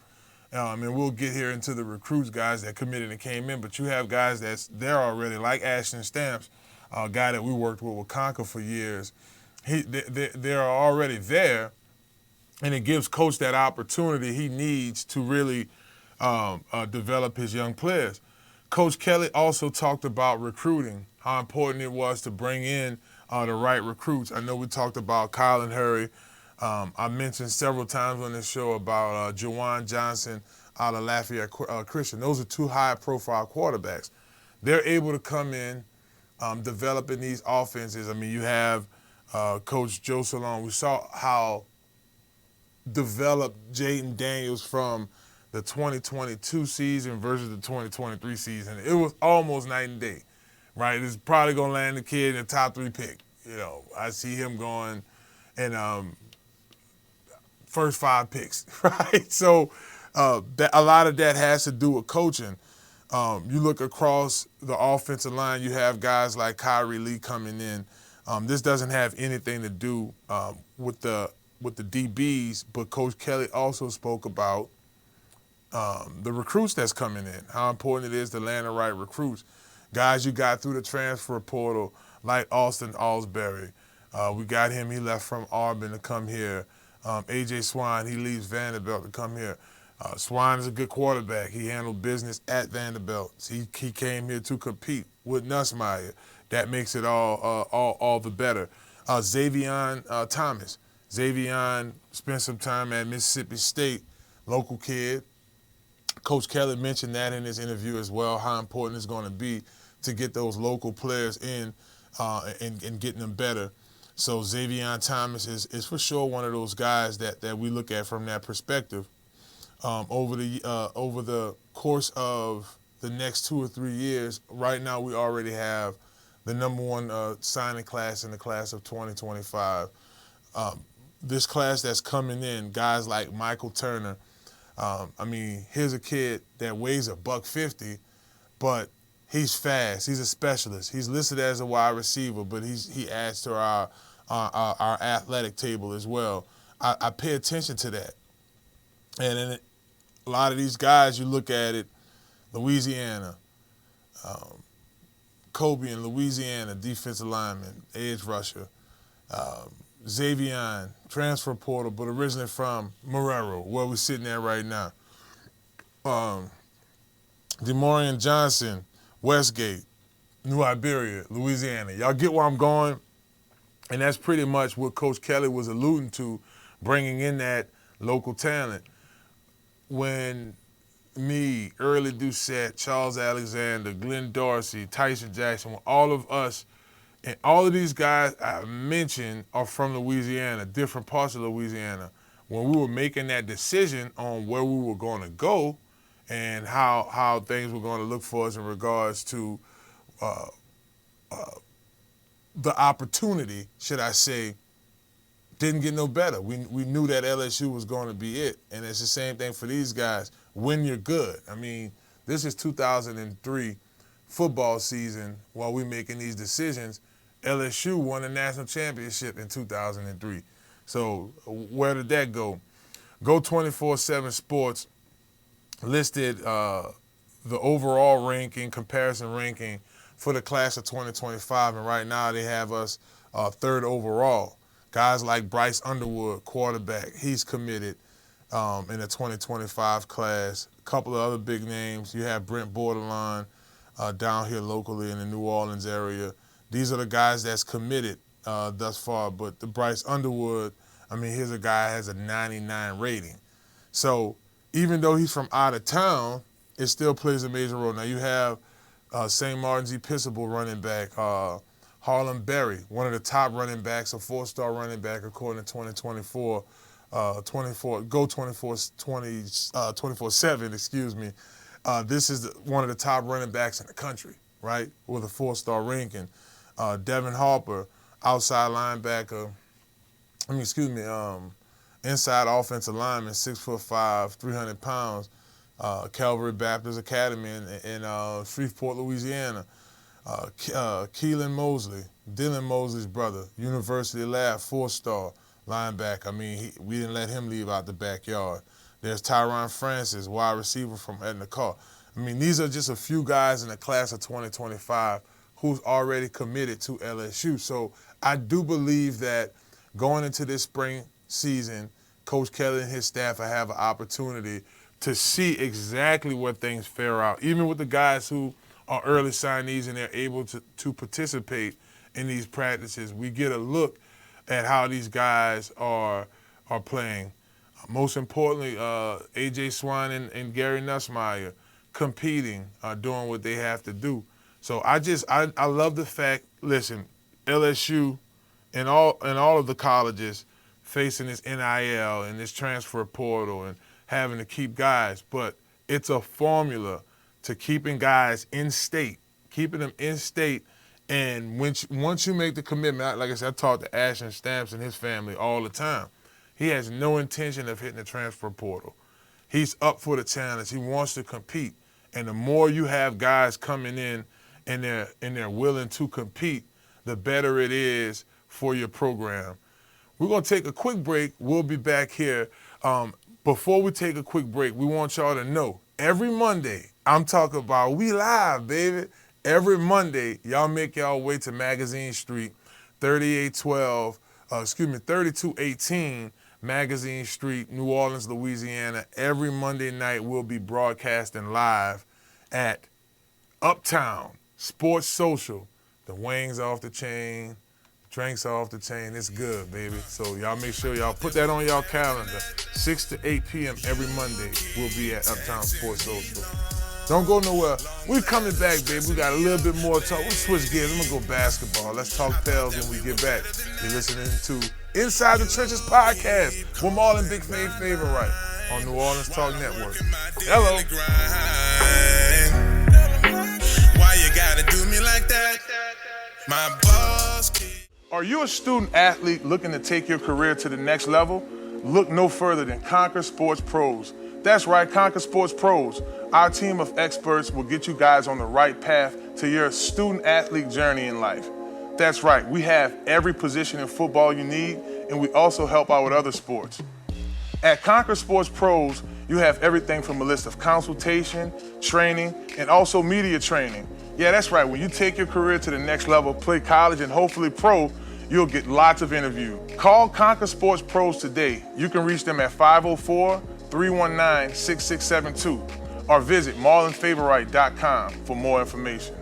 and we'll get here into the recruits, guys that committed and came in, but you have guys that's there already, like Ashton Stamps, a guy that we worked with Conker for years. They're already there, and it gives Coach that opportunity he needs to really develop his young players. Coach Kelly also talked about recruiting, how important it was to bring in the right recruits. I know we talked about Kylan Hurry. I mentioned several times on this show about Jawan Johnson out of Lafayette Christian. Those are two high-profile quarterbacks. They're able to come in, developing these offenses. I mean, you have Coach Joe Salone. We saw how developed Jaden Daniels from the 2022 season versus the 2023 season. It was almost night and day, right? It's probably going to land the kid in the top 3 pick. You know, I see him going in first 5 picks, right? So a lot of that has to do with coaching. You look across the offensive line, you have guys like Kyrie Lee coming in. This doesn't have anything to do with the DBs, but Coach Kelly also spoke about the recruits that's coming in, how important it is to land the right recruits. Guys you got through the transfer portal, like Austin Alsbury. We got him, he left from Auburn to come here. A.J. Swine, he leaves Vanderbilt to come here. Swine is a good quarterback. He handled business at Vanderbilt. He came here to compete with Nussmeier. That makes it all the better. Xavion Thomas. Xavion spent some time at Mississippi State, local kid. Coach Kelly mentioned that in his interview as well, how important it's going to be to get those local players in and getting them better. So Xavion Thomas is for sure one of those guys that we look at from that perspective. Over the course of the next 2 or 3 years, right now we already have the number 1 signing class in the class of 2025. This class that's coming in, guys like Michael Turner. I mean, here's a kid that weighs $150, but He's fast. He's a specialist. He's listed as a wide receiver, but he adds to our athletic table as well. I pay attention to that. And in a lot of these guys, you look at it, Louisiana, Kobe in Louisiana, defensive lineman, edge rusher. Xavier, transfer portal, but originally from Marrero, where we're sitting at right now. Demorian Johnson, Westgate, New Iberia, Louisiana. Y'all get where I'm going? And that's pretty much what Coach Kelly was alluding to, bringing in that local talent. When me, Early Doucette, Charles Alexander, Glenn Dorsey, Tyson Jackson, all of us, and all of these guys I mentioned are from Louisiana, different parts of Louisiana. When we were making that decision on where we were going to go and how things were going to look for us in regards to the opportunity, should I say, didn't get no better. We knew that LSU was going to be it. And it's the same thing for these guys. When you're good. I mean, this is 2003 football season while we're making these decisions. LSU won the national championship in 2003. So where did that go? Go 24/7 Sports listed the overall ranking, comparison ranking for the class of 2025, and right now they have us third overall. Guys like Bryce Underwood, quarterback, he's committed in the 2025 class. A couple of other big names. You have Brent Borderline down here locally in the New Orleans area. These are the guys that's committed thus far. But the Bryce Underwood, I mean, here's a guy that has a 99 rating. So even though he's from out of town, it still plays a major role. Now you have St. Martin's Episcopal running back, Harlan Berry, one of the top running backs, a 4-star running back according to 2024, 24/7, excuse me. This is one of the top running backs in the country, right, with a 4-star ranking. Devin Harper, outside linebacker, inside offensive lineman, 6'5", 300 pounds, Calvary Baptist Academy in Shreveport, Louisiana. Keelan Mosley, Dylan Mosley's brother, University Lab, 4-star linebacker. I mean, we didn't let him leave out the backyard. There's Tyron Francis, wide receiver from Edna Carr. I mean, these are just a few guys in the class of 2025 who's already committed to LSU. So I do believe that going into this spring season, Coach Kelly and his staff will have an opportunity to see exactly where things fare out, even with the guys who are early signees and they're able to participate in these practices. We get a look at how these guys are playing. Most importantly, A.J. Swan and Gary Nussmeier competing, doing what they have to do. So I love the fact, listen, LSU and all of the colleges facing this NIL and this transfer portal and having to keep guys, but it's a formula to keeping guys in state, keeping them in state. And once you make the commitment, like I said, I talk to Ashton Stamps and his family all the time. He has no intention of hitting the transfer portal. He's up for the challenge. He wants to compete. And the more you have guys coming in and they're willing to compete, the better it is for your program. We're going to take a quick break. We'll be back here. Before we take a quick break, we want y'all to know, every Monday, I'm talking about we live, baby. Every Monday, y'all make y'all way to Magazine Street, 3218 Magazine Street, New Orleans, Louisiana. Every Monday night, we'll be broadcasting live at Uptown Sports Social. The wings off the chain, drinks off the chain. It's good, baby. So y'all make sure y'all put that on y'all calendar. 6 to 8 p.m. every Monday, we'll be at Uptown Sports Social. Don't go nowhere. We're coming back, baby. We got a little bit more talk. We'll switch gears. I'm going to go basketball. Let's talk Pels when we get back. You're listening to Inside the Trenches podcast with Marlon Big Favorite Wright on New Orleans Talk Network. Hello. Why you gotta do me like that? My boss. Are you a student athlete looking to take your career to the next level? Look no further than Conquer Sports Pros. That's right, Conquer Sports Pros. Our team of experts will get you guys on the right path to your student-athlete journey in life. That's right, we have every position in football you need, and we also help out with other sports. At Conquer Sports Pros, you have everything from a list of consultation, training, and also media training. Yeah, that's right, when you take your career to the next level, play college and hopefully pro, you'll get lots of interviews. Call Conquer Sports Pros today. You can reach them at 504-319-6672 or visit marlonfavorite.com for more information.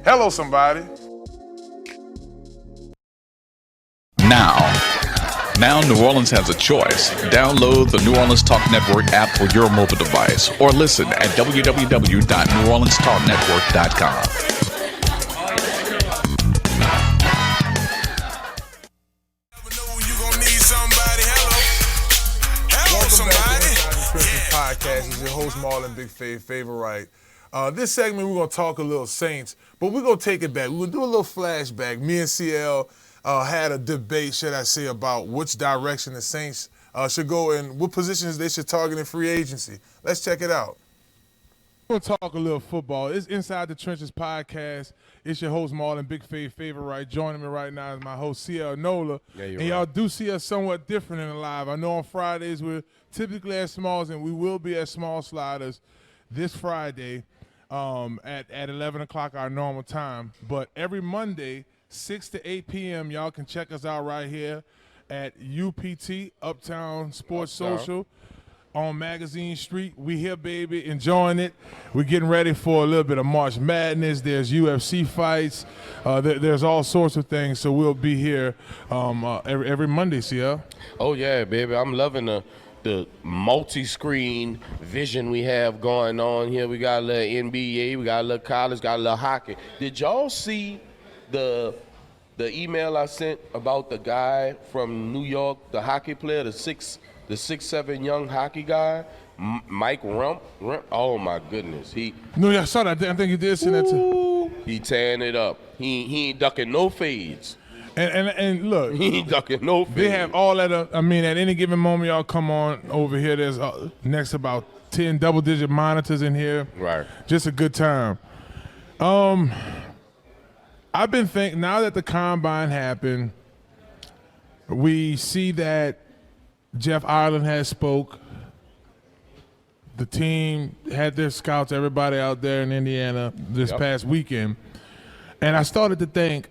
Hello, somebody. Now New Orleans has a choice. Download the New Orleans Talk Network app for your mobile device or listen at www.neworleanstalknetwork.com. Welcome back to the Christmas Podcast. It's your host, Marlon Big Favorite. This segment, we're going to talk a little Saints, but we're going to take it back. We're going to do a little flashback. Me and CL had a debate, should I say, about which direction the Saints should go and what positions they should target in free agency. Let's check it out. We're going to talk a little football. It's Inside the Trenches Podcast. It's your host, Marlon Big Favorite. Joining me right now is my host, CL Nola. Yeah, and y'all do see us somewhat different in the live. I know on Fridays we're typically at Smalls, and we will be at Small Sliders this Friday at 11 o'clock our normal time. But every Monday, 6 to 8 p.m., y'all can check us out right here at UPT, Uptown Sports Social, on Magazine Street. We here, baby, enjoying it. We're getting ready for a little bit of March Madness. There's UFC fights. There's all sorts of things, so we'll be here every Monday, CL. Oh, yeah, baby. I'm loving the multi-screen vision we have going on here. We got a little NBA, we got a little college, got a little hockey. Did y'all see the email I sent about the guy from New York, the hockey player, the 6'7" young hockey guy, Mike Rump? Oh my goodness, No, I saw that. I think he did send that too. He tearing it up. He ain't ducking no fades. And look, he ain't ducking no fades. They have all that. At any given moment, y'all come on over here. There's next about 10 double-digit monitors in here. Right. Just a good time. I've been thinking, now that the Combine happened, we see that Jeff Ireland has spoke. The team had their scouts, everybody out there in Indiana this past weekend. And I started to think,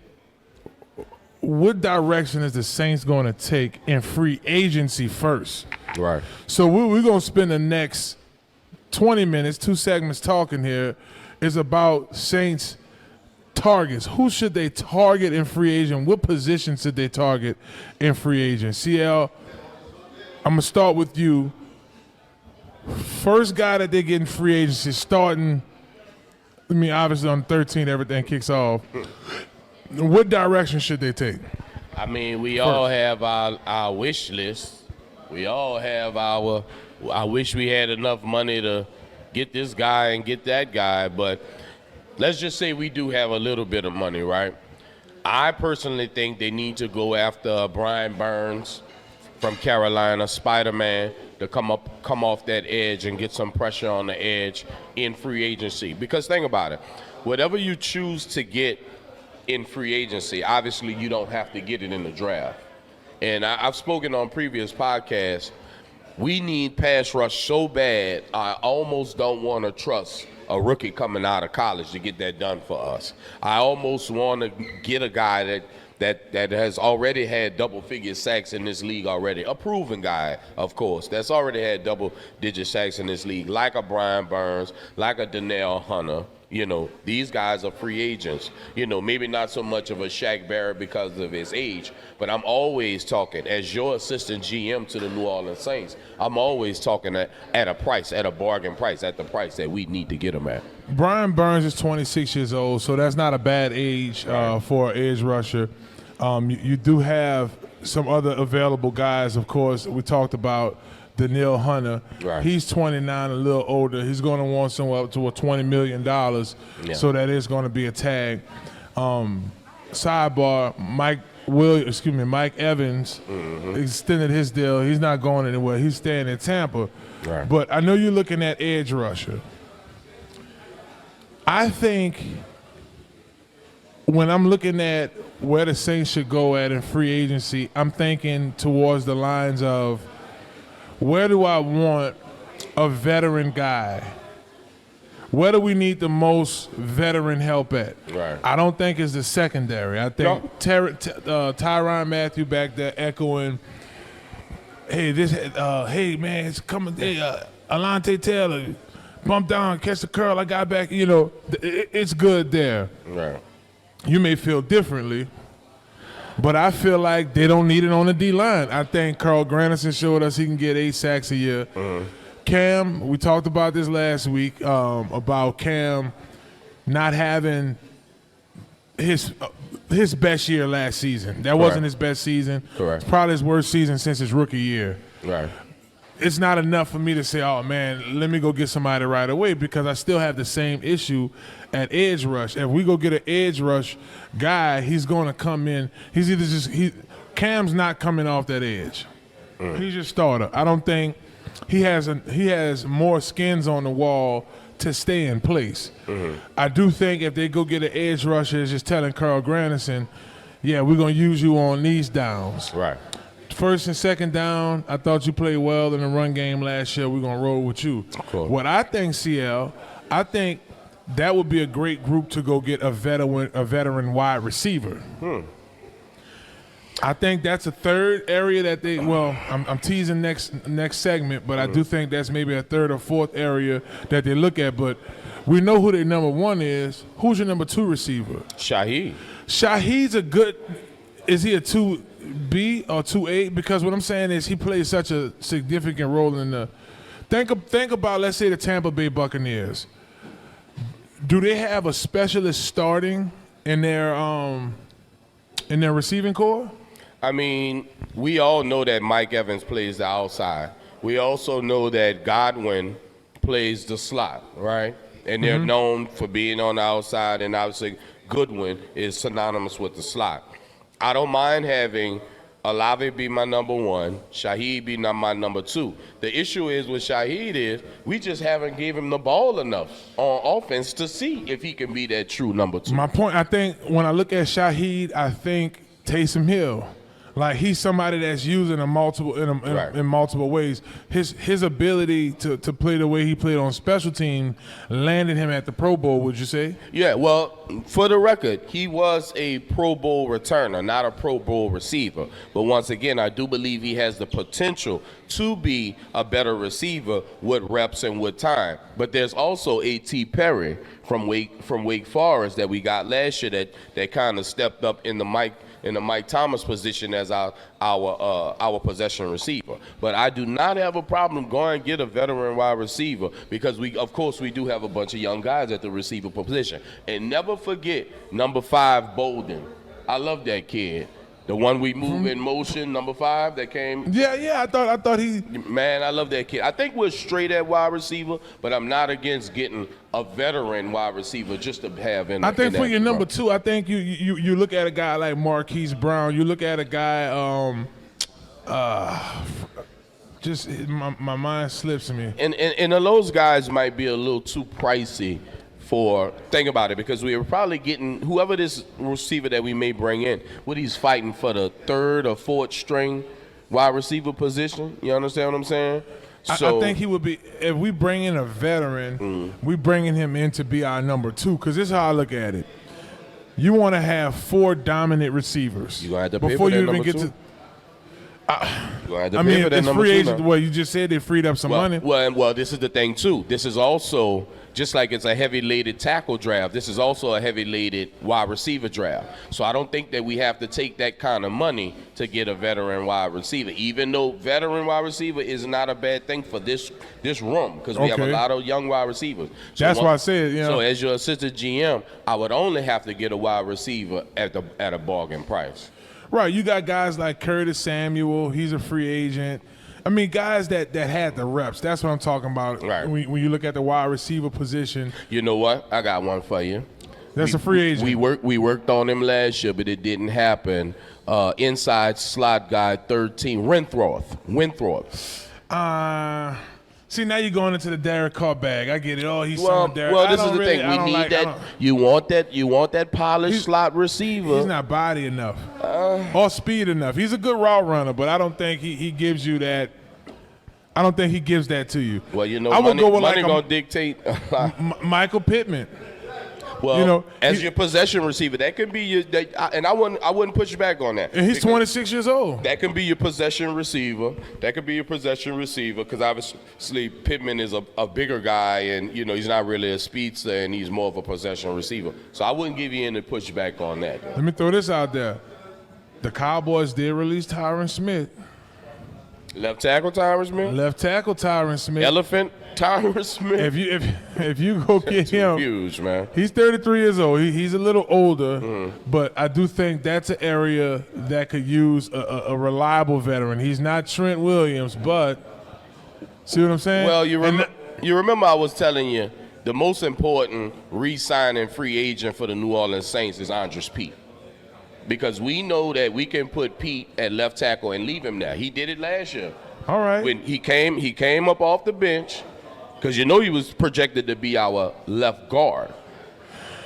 what direction is the Saints going to take in free agency first? Right. So we're going to spend the next 20 minutes, 2 segments talking here, is about Saints targets. Who should they target in free agent? What position should they target in free agent? CL, I'm going to start with you. First guy that they get in free agency starting, obviously on 13th, everything kicks off. What direction should they take? We all have our wish list. We all have I wish we had enough money to get this guy and get that guy, but let's just say we do have a little bit of money, right? I personally think they need to go after Brian Burns from Carolina, Spider-Man, to come off that edge and get some pressure on the edge in free agency. Because think about it, whatever you choose to get in free agency, obviously you don't have to get it in the draft. And I've spoken on previous podcasts, we need pass rush so bad, I almost don't want to trust a rookie coming out of college to get that done for us. I almost want to get a guy that has already had double-figure sacks in this league already. A proven guy, of course, that's already had double-digit sacks in this league, like a Brian Burns, like a Danielle Hunter. These guys are free agents. Maybe not so much of a Shaq Barrett because of his age, but I'm always talking, as your assistant GM to the New Orleans Saints, I'm always talking at a price, at a bargain price, at the price that we need to get him at. Brian Burns is 26 years old, so that's not a bad age for an edge rusher. You do have some other available guys, of course. We talked about Danielle Hunter. Right. He's 29, a little older. He's going to want somewhere up to $20 million, so that is going to be a tag. Sidebar, Mike Evans extended his deal. He's not going anywhere. He's staying in Tampa. Right. But I know you're looking at edge rusher. I think when I'm looking at where the Saints should go at in free agency, I'm thinking towards the lines of where do I want a veteran guy? Where do we need the most veteran help at? Right. I don't think it's the secondary. I think Tyrann Mathieu back there echoing, hey, man, it's coming. Hey, Alontae Taylor, bump down, catch the curl, I got back. You know, it's good there. Right. You may feel differently, but I feel like they don't need it on the D-line. I think Carl Granderson showed us he can get 8 sacks a year. Cam, we talked about this last week, about Cam not having his best year last season. That wasn't his best season. Correct. It's probably his worst season since his rookie year. Right. It's not enough for me to say, oh, man, let me go get somebody right away, because I still have the same issue at edge rush. If we go get an edge rush guy, he's going to come in. He's either Cam's not coming off that edge. He's your starter. I don't think he has more skins on the wall to stay in place. I do think if they go get an edge rusher, it's just telling Carl Granderson, yeah, we're going to use you on these downs. Right. First and second down, I thought you played well in the run game last year. We're going to roll with you. Cool. What I think, CL, I think that would be a great group to go get a veteran wide receiver. I think that's a third area that they. Well, I'm teasing next segment, but I do think that's maybe a third or fourth area that they look at. But we know who their number one is. Who's your number 2 receiver? Shaheed. Shaheed's a good. Is he a 2B or 2A? Because what I'm saying is he plays such a significant role in the. Think about, let's say, the Tampa Bay Buccaneers. Do they have a specialist starting in their receiving core? I mean, we all know that Mike Evans plays the outside. We also know that Godwyn plays the slot, right? And they're known for being on the outside, and obviously Goodwin is synonymous with the slot. I don't mind having Olave be my number 1, Shaheed be my number 2. The issue is with Shaheed is we just haven't gave him the ball enough on offense to see if he can be that true number 2. My point, I think when I look at Shaheed, I think Taysom Hill. Like, he's somebody that's used in multiple ways. His ability to play the way he played on special team landed him at the Pro Bowl, would you say? Yeah, well, for the record, he was a Pro Bowl returner, not a Pro Bowl receiver. But once again, I do believe he has the potential to be a better receiver with reps and with time. But there's also A.T. Perry from Wake Forest that we got last year that kind of stepped up in the Mike Thomas position as our possession receiver. But I do not have a problem going and get a veteran wide receiver, because we do have a bunch of young guys at the receiver position. And never forget number 5, Bolden. I love that kid. The one we move in motion, number 5 that came. Yeah. I thought he. Man, I love that kid. I think we're straight at wide receiver, but I'm not against getting a veteran wide receiver just to have in. I think for your number 2, I think you look at a guy like Marquise Brown. You look at a guy. Just my mind slips me. And those guys might be a little too pricey. Think about it, because we were probably getting whoever this receiver that we may bring in, what he's fighting for the 3rd or 4th string wide receiver position. You understand what I'm saying? So I think he would be, if we bring in a veteran, we bringing him in to be our number 2, because this is how I look at it. You want to have 4 dominant receivers. You're going to have to pay before for that you even number get 2? to. I mean, it's free agent. Well, you just said they freed up some money. Well, this is the thing too. This is also, just like it's a heavy-laden tackle draft, this is also a heavy-laden wide receiver draft. So I don't think that we have to take that kind of money to get a veteran wide receiver, even though veteran wide receiver is not a bad thing for this room, because we have a lot of young wide receivers. So that's why I said, So as your assistant GM, I would only have to get a wide receiver at a bargain price. Right, you got guys like Curtis Samuel. He's a free agent. I mean, guys that had the reps. That's what I'm talking about. Right. When you look at the wide receiver position. You know what? I got one for you. That's a free agent. We worked on him last year, but it didn't happen. Inside slot guy, 13, Winthrop. See, now you're going into the Derek Carr bag. I get it. Oh, he's Well, Derek. this is the thing. We need that. You want that polished slot receiver. He's not body enough or speed enough. He's a good route runner, but I don't think he gives you that. I don't think he gives that to you. Well, I would go with money gonna dictate. Michael Pittman. Well, as your possession receiver, that could be your. And I wouldn't push back on that. And he's 26 years old. That can be your possession receiver. Because obviously Pittman is a bigger guy, and he's not really a speedster, and he's more of a possession receiver. So I wouldn't give you any pushback on that. Let me throw this out there: the Cowboys did release Tyron Smith. Left tackle Tyron Smith. Elephant Tyron Smith. If you go get him, huge man. He's 33 years old. He's a little older, but I do think that's an area that could use a reliable veteran. He's not Trent Williams, but see what I'm saying? Well, you remember I was telling you the most important re-signing free agent for the New Orleans Saints is Andres Pete. Because we know that we can put Pete at left tackle and leave him there. He did it last year. All right. When he came up off the bench, because he was projected to be our left guard.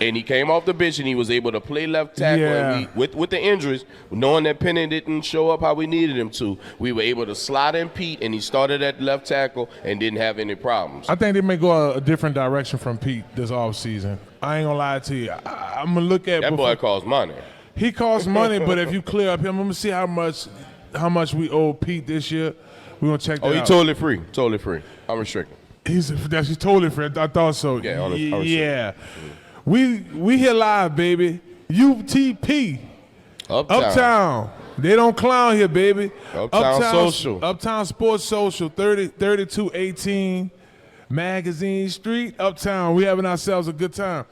And he came off the bench and he was able to play left tackle. Yeah. And with the injuries, knowing that Penny didn't show up how we needed him to, we were able to slot in Pete, and he started at left tackle and didn't have any problems. I think they may go a different direction from Pete this offseason. I ain't going to lie to you. I'm going to look at that boy costs money. He costs money, but if you clear up him, I'm going to see how much we owe Pete this year. We're going to check that out. Oh, he's totally free. Totally free. I'm restricted. He's totally free. I thought so. Yeah, yeah. We here live, baby. UTP. Uptown. They don't clown here, baby. Uptown Social. Uptown Sports Social, 3218 Magazine Street, Uptown. We having ourselves a good time.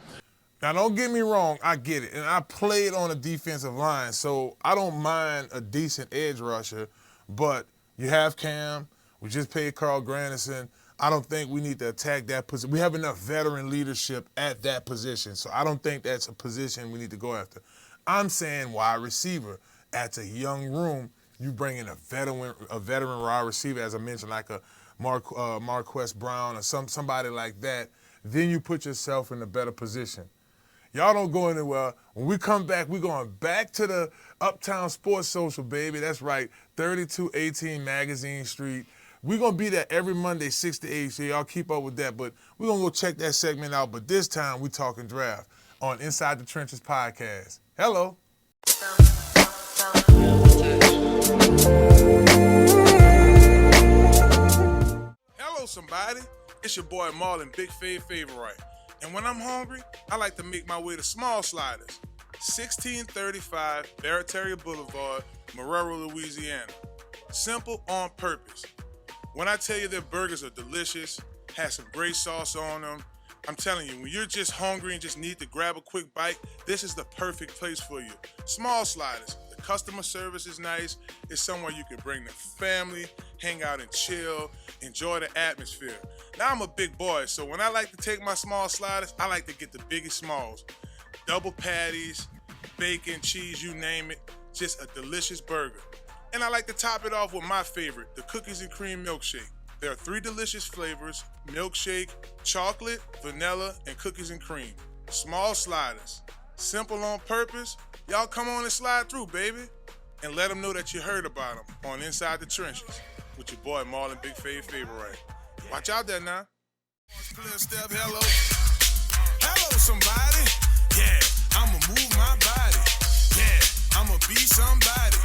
Now, don't get me wrong. I get it. And I played on a defensive line, so I don't mind a decent edge rusher. But you have Cam. We just paid Carl Granderson. I don't think we need to attack that position. We have enough veteran leadership at that position, so I don't think that's a position we need to go after. I'm saying wide receiver. That's a young room. You bring in a veteran wide receiver, as I mentioned, like a Marquess Brown or somebody like that. Then you put yourself in a better position. Y'all don't go anywhere. When we come back, we're going back to the Uptown Sports Social, baby. That's right, 3218 Magazine Street. We're going to be there every Monday, 6 to 8, so y'all keep up with that. But we're going to go check that segment out. But this time, we talking draft on Inside the Trenches podcast. Hello. Hello, somebody. It's your boy Marlon, Big Favorite. And when I'm hungry, I like to make my way to Small Sliders, 1635 Barataria Boulevard, Marrero, Louisiana. Simple on purpose. When I tell you their burgers are delicious, has some great sauce on them, I'm telling you, when you're just hungry and just need to grab a quick bite, this is the perfect place for you. Small Sliders. The customer service is nice. It's somewhere you can bring the family, hang out and chill, enjoy the atmosphere. Now, I'm a big boy, so when I like to take my Small Sliders, I like to get the biggest smalls. Double patties, bacon, cheese, you name it. Just a delicious burger. And I like to top it off with my favorite, the cookies and cream milkshake. There are 3 delicious flavors: milkshake, chocolate, vanilla, and cookies and cream. Small Sliders. Simple on purpose. Y'all come on and slide through, baby. And let them know that you heard about them on Inside the Trenches with your boy Marlon, Big Favorite. Watch out there now. Clear step, hello. Hello, somebody. Yeah, I'ma move my body. Yeah, I'ma be somebody.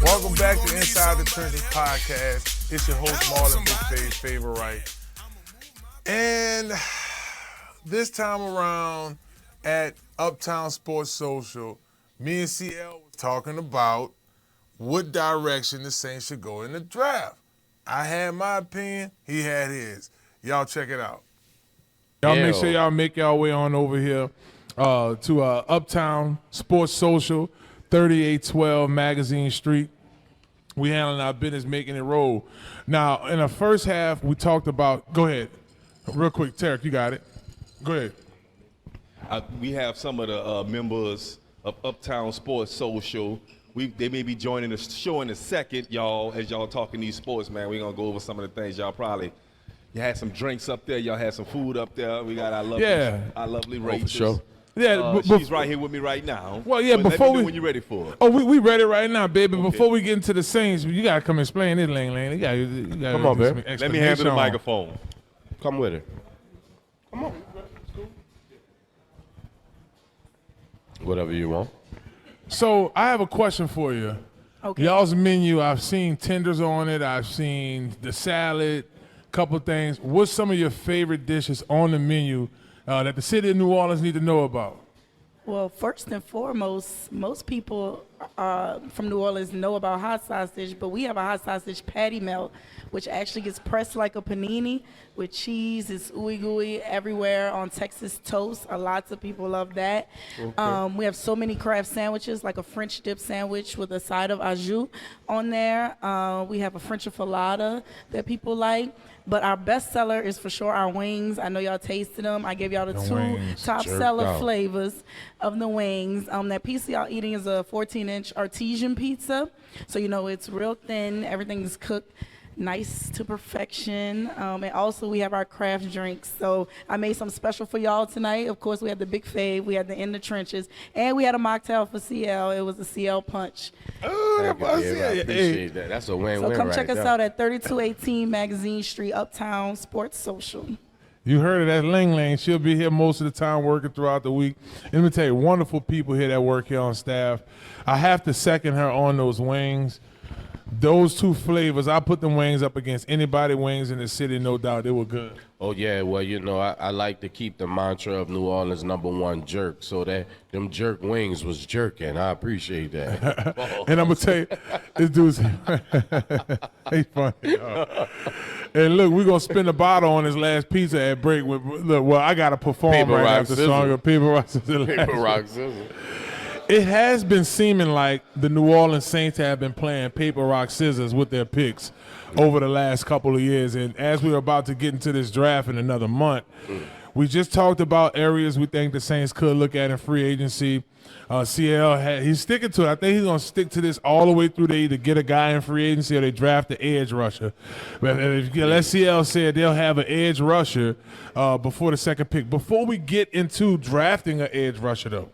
Welcome back to Inside the Trenches podcast. It's your host, Marlon, Big Favorite. And this time around at Uptown Sports Social, me and CL was talking about what direction the Saints should go in the draft. I had my opinion, he had his. Y'all check it out. Y'all make sure y'all make y'all way on over here to Uptown Sports Social, 3812 Magazine Street. We handling our business, making it roll. Now, in the first half, we talked about, go ahead, real quick, Tarek, you got it. Go ahead. We have some of the members of Uptown Sports Social. They may be joining the show in a second, y'all, as y'all talking these sports, man. We're going to go over some of the things y'all probably. You had some drinks up there. Y'all had some food up there. We got our lovely Rachel. For sure. Yeah, she's right here with me right now. Well, yeah, but before let me know we when you're ready for it. Oh, we ready right now, baby. Okay. Before we get into the Saints, you gotta come explain it, Lane. You gotta come on, baby. Let me handle the microphone. Come with it. Come on. Whatever you want. So I have a question for you. Okay. Y'all's menu, I've seen tenders on it. I've seen the salad, couple things. What's some of your favorite dishes on the menu that the city of New Orleans need to know about? Well, first and foremost, most people from New Orleans know about hot sausage, but we have a hot sausage patty melt, which actually gets pressed like a panini with cheese. It's ooey gooey everywhere on Texas toast. Lots of people love that. Okay. We have so many craft sandwiches, like a French dip sandwich with a side of au jus on there. We have a French enchilada that people like. But our best seller is for sure our wings. I know y'all tasted them. I gave y'all the two top seller flavors of the wings. That pizza y'all eating is a 14-inch artesian pizza. So, you know, it's real thin. Everything's cooked nice to perfection. And also we have our craft drinks. So I made some special for y'all tonight. Of course, we had the Big Fave. We had the In the Trenches. And we had a mocktail for CL. It was a CL Punch. Oh, I appreciate that. That's a win-win. So come right check us there. out at 3218 Magazine Street, Uptown Sports Social. You heard of that Ling. She'll be here most of the time working throughout the week. And let me tell you, wonderful people here that work here on staff. I have to second her on those wings. Those two flavors, I put them wings up against anybody wings in the city, no doubt. They were good. Oh, yeah. Well, you know, I like to keep the mantra of New Orleans #1 jerk. So that them jerk wings was jerking. I appreciate that. And I'm going to tell you, this dude's he's funny. And look, we're going to spin the bottle on his last pizza at break. Look, well, I got to perform Paper, right rock, after scissors. song of Paper, Rock, Scissors. Paper, rock, scissors. It has been seeming like the New Orleans Saints have been playing paper, rock, scissors with their picks over the last couple of years. And as we're about to get into this draft in another month, we just talked about areas we think the Saints could look at in free agency. CL, he's sticking to it. I think he's going to stick to this all the way through. They either get a guy in free agency or they draft the edge rusher. But let CL said they'll have an edge rusher before the second pick. Before we get into drafting an edge rusher, though,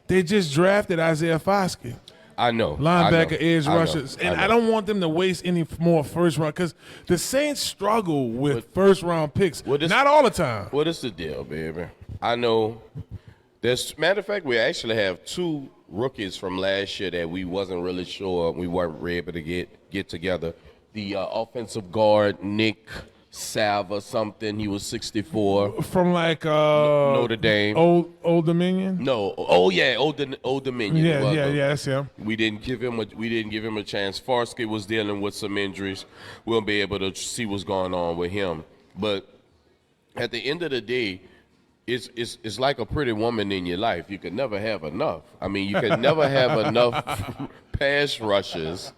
they just drafted Isaiah Foskey. I know. Linebacker, edge rushers. And I don't want them to waste any more first round because the Saints struggle with first round picks. Not all the time. What is the deal, baby? I know. Matter of fact, we actually have two rookies from last year that we wasn't really sure we weren't able to get together. The offensive guard, Nick Salva something. He was 64. From like Notre Dame. Old Dominion? No. Oh yeah, Old Dominion. Yeah, that's him. We didn't give him a chance. Farsky was dealing with some injuries. We'll be able to see what's going on with him. But at the end of the day, it's like a pretty woman in your life. You could never have enough. I mean, you could never have enough pass rushes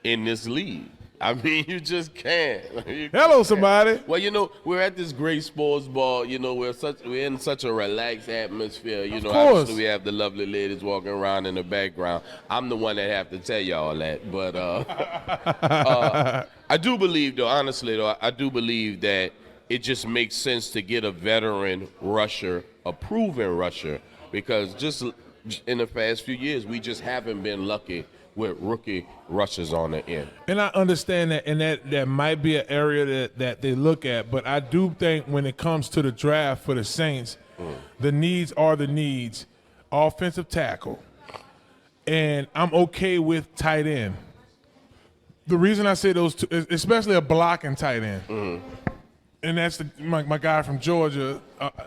in this league. I mean, you just can't. Hello, somebody. Well, you know, we're at this great sports ball. You know, we're in such a relaxed atmosphere. You know, obviously we have the lovely ladies walking around in the background. I'm the one that have to tell y'all that. But I do believe, though, honestly, though, I do believe that it just makes sense to get a veteran rusher, a proven rusher, because just in the past few years, we just haven't been lucky with rookie rushers on the end. And I understand that, and that might be an area that they look at, but I do think when it comes to the draft for the Saints, the needs are the needs. Offensive tackle, and I'm okay with tight end. The reason I say those two, especially a blocking tight end, and that's my guy from Georgia,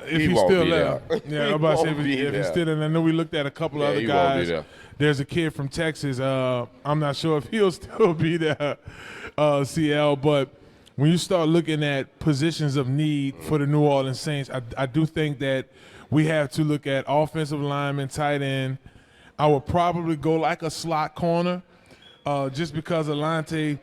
if he's still there. Yeah, I'm about to say if he's still there. And I know we looked at a couple other guys. There's a kid from Texas. I'm not sure if he'll still be there, CL. But when you start looking at positions of need for the New Orleans Saints, I do think that we have to look at offensive lineman, tight end. I would probably go like a slot corner just because Alante,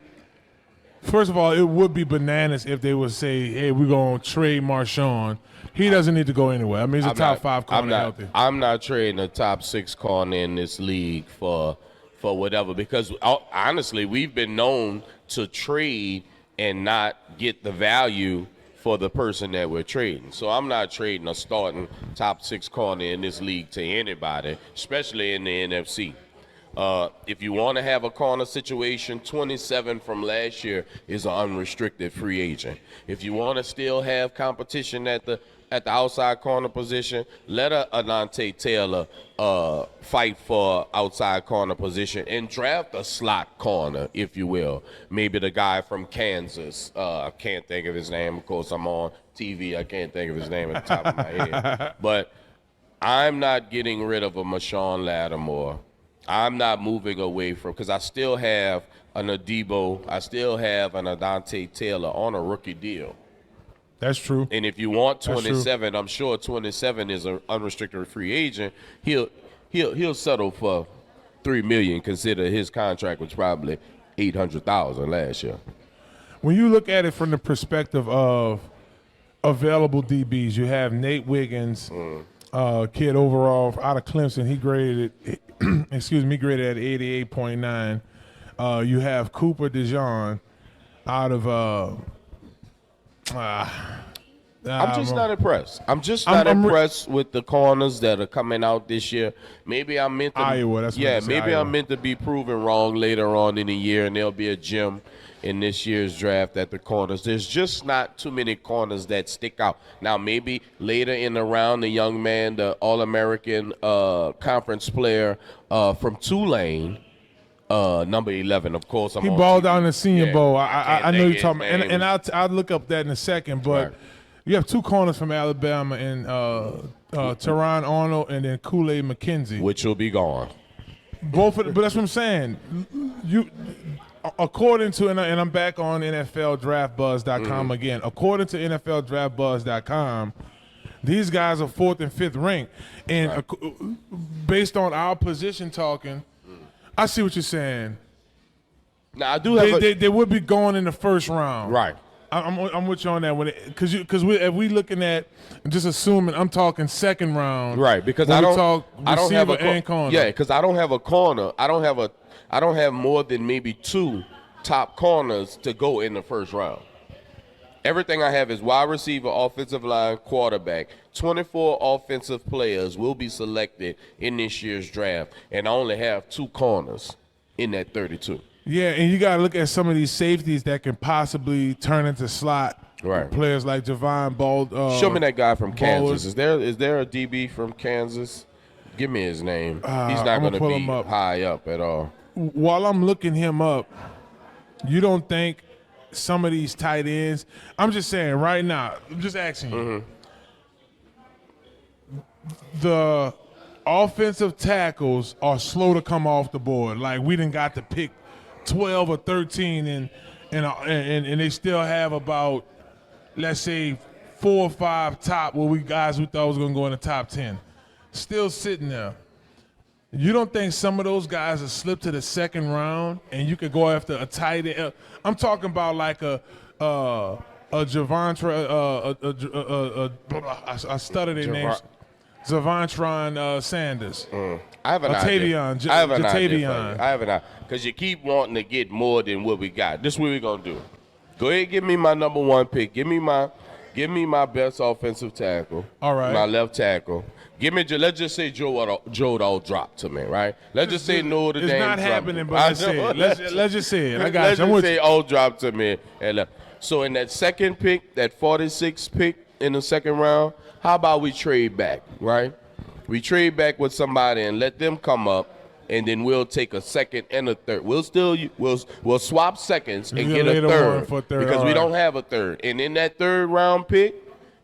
First of all, it would be bananas if they would say, hey, we're going to trade Marshawn. He doesn't need to go anywhere. I mean, he's a top 5 corner healthy. I'm not trading a top 6 corner in this league for whatever, because honestly, we've been known to trade and not get the value for the person that we're trading. So I'm not trading a starting top 6 corner in this league to anybody, especially in the NFC. If you want to have a corner situation, 27 from last year is an unrestricted free agent. If you want to still have competition at the outside corner position, let Adante Taylor fight for outside corner position and draft a slot corner, if you will. Maybe the guy from Kansas. I can't think of his name. Of course, I'm on TV. I can't think of his name at the top of my head. But I'm not getting rid of a Marshawn Lattimore. I'm not moving away from, because I still have an Adebo, I still have an Adante Taylor on a rookie deal. That's true. And if you want 27, I'm sure 27 is an unrestricted free agent. He'll settle for $3 million. Consider his contract was probably $800,000 last year. When you look at it from the perspective of available DBs, you have Nate Wiggins, kid overall out of Clemson. He graded graded at 88.9. You have Cooper DeJean out of I'm just not impressed. I'm just not impressed with the corners that are coming out this year. Maybe I'm meant to Iowa. Maybe I'm meant to be proven wrong later on in the year, and there'll be a gem in this year's draft at the corners. There's just not too many corners that stick out. Now, maybe later in the round, the young man, the All-American conference player from Tulane, number 11, of course. He balled out in the Senior Bowl. I know you're talking about, and I'll look up that in a second. But you have 2 corners from Alabama, and Teron Arnold and then Kool-Aid McKenzie, which will be gone. Both of them, but that's what I'm saying. According to, and I'm back on NFLDraftBuzz.com again. According to NFLDraftBuzz.com, these guys are 4th and 5th ranked, and based on our position talking. I see what you're saying. Now I do have. They would be going in the first round, right? I'm with you on that one, because if we looking at just assuming I'm talking second round, right? Because I don't have a corner. Yeah, because I don't have a corner. I don't have more than maybe 2 top corners to go in the first round. Everything I have is wide receiver, offensive line, quarterback. 24 offensive players will be selected in this year's draft, and I only have 2 corners in that 32. Yeah, and you got to look at some of these safeties that can possibly turn into slot players like Javon Bald. Show me that guy from Kansas. Is there a DB from Kansas? Give me his name. He's not going to be high up at all. While I'm looking him up, you don't think some of these tight ends, I'm just saying right now, I'm just asking you, the offensive tackles are slow to come off the board. Like, we done got to pick 12 or 13 and they still have about, let's say, 4 or 5 top guys we thought was going to go in the top 10 still sitting there. You don't think some of those guys have slipped to the second round and you could go after a tight end? I'm talking about like a Javontra, I stuttered their names. Zavantron Sanders. I have an idea. I have an idea. Because you keep wanting to get more than what we got. This is what we're going to do. Go ahead and give me my number 1 pick. Give me my best offensive tackle. All right. My left tackle. Let's just say Joe all dropped to me, right? Let's just say Notre Dame. It's not happening, but let's say it. Let's just say it. I got you. Let's just say all dropped to me. So in that second pick, that 46th pick in the second round, how about we trade back, right? We trade back with somebody and let them come up, and then we'll take a second and a third. We'll swap seconds and get a third because we don't have a third. And in that third round pick,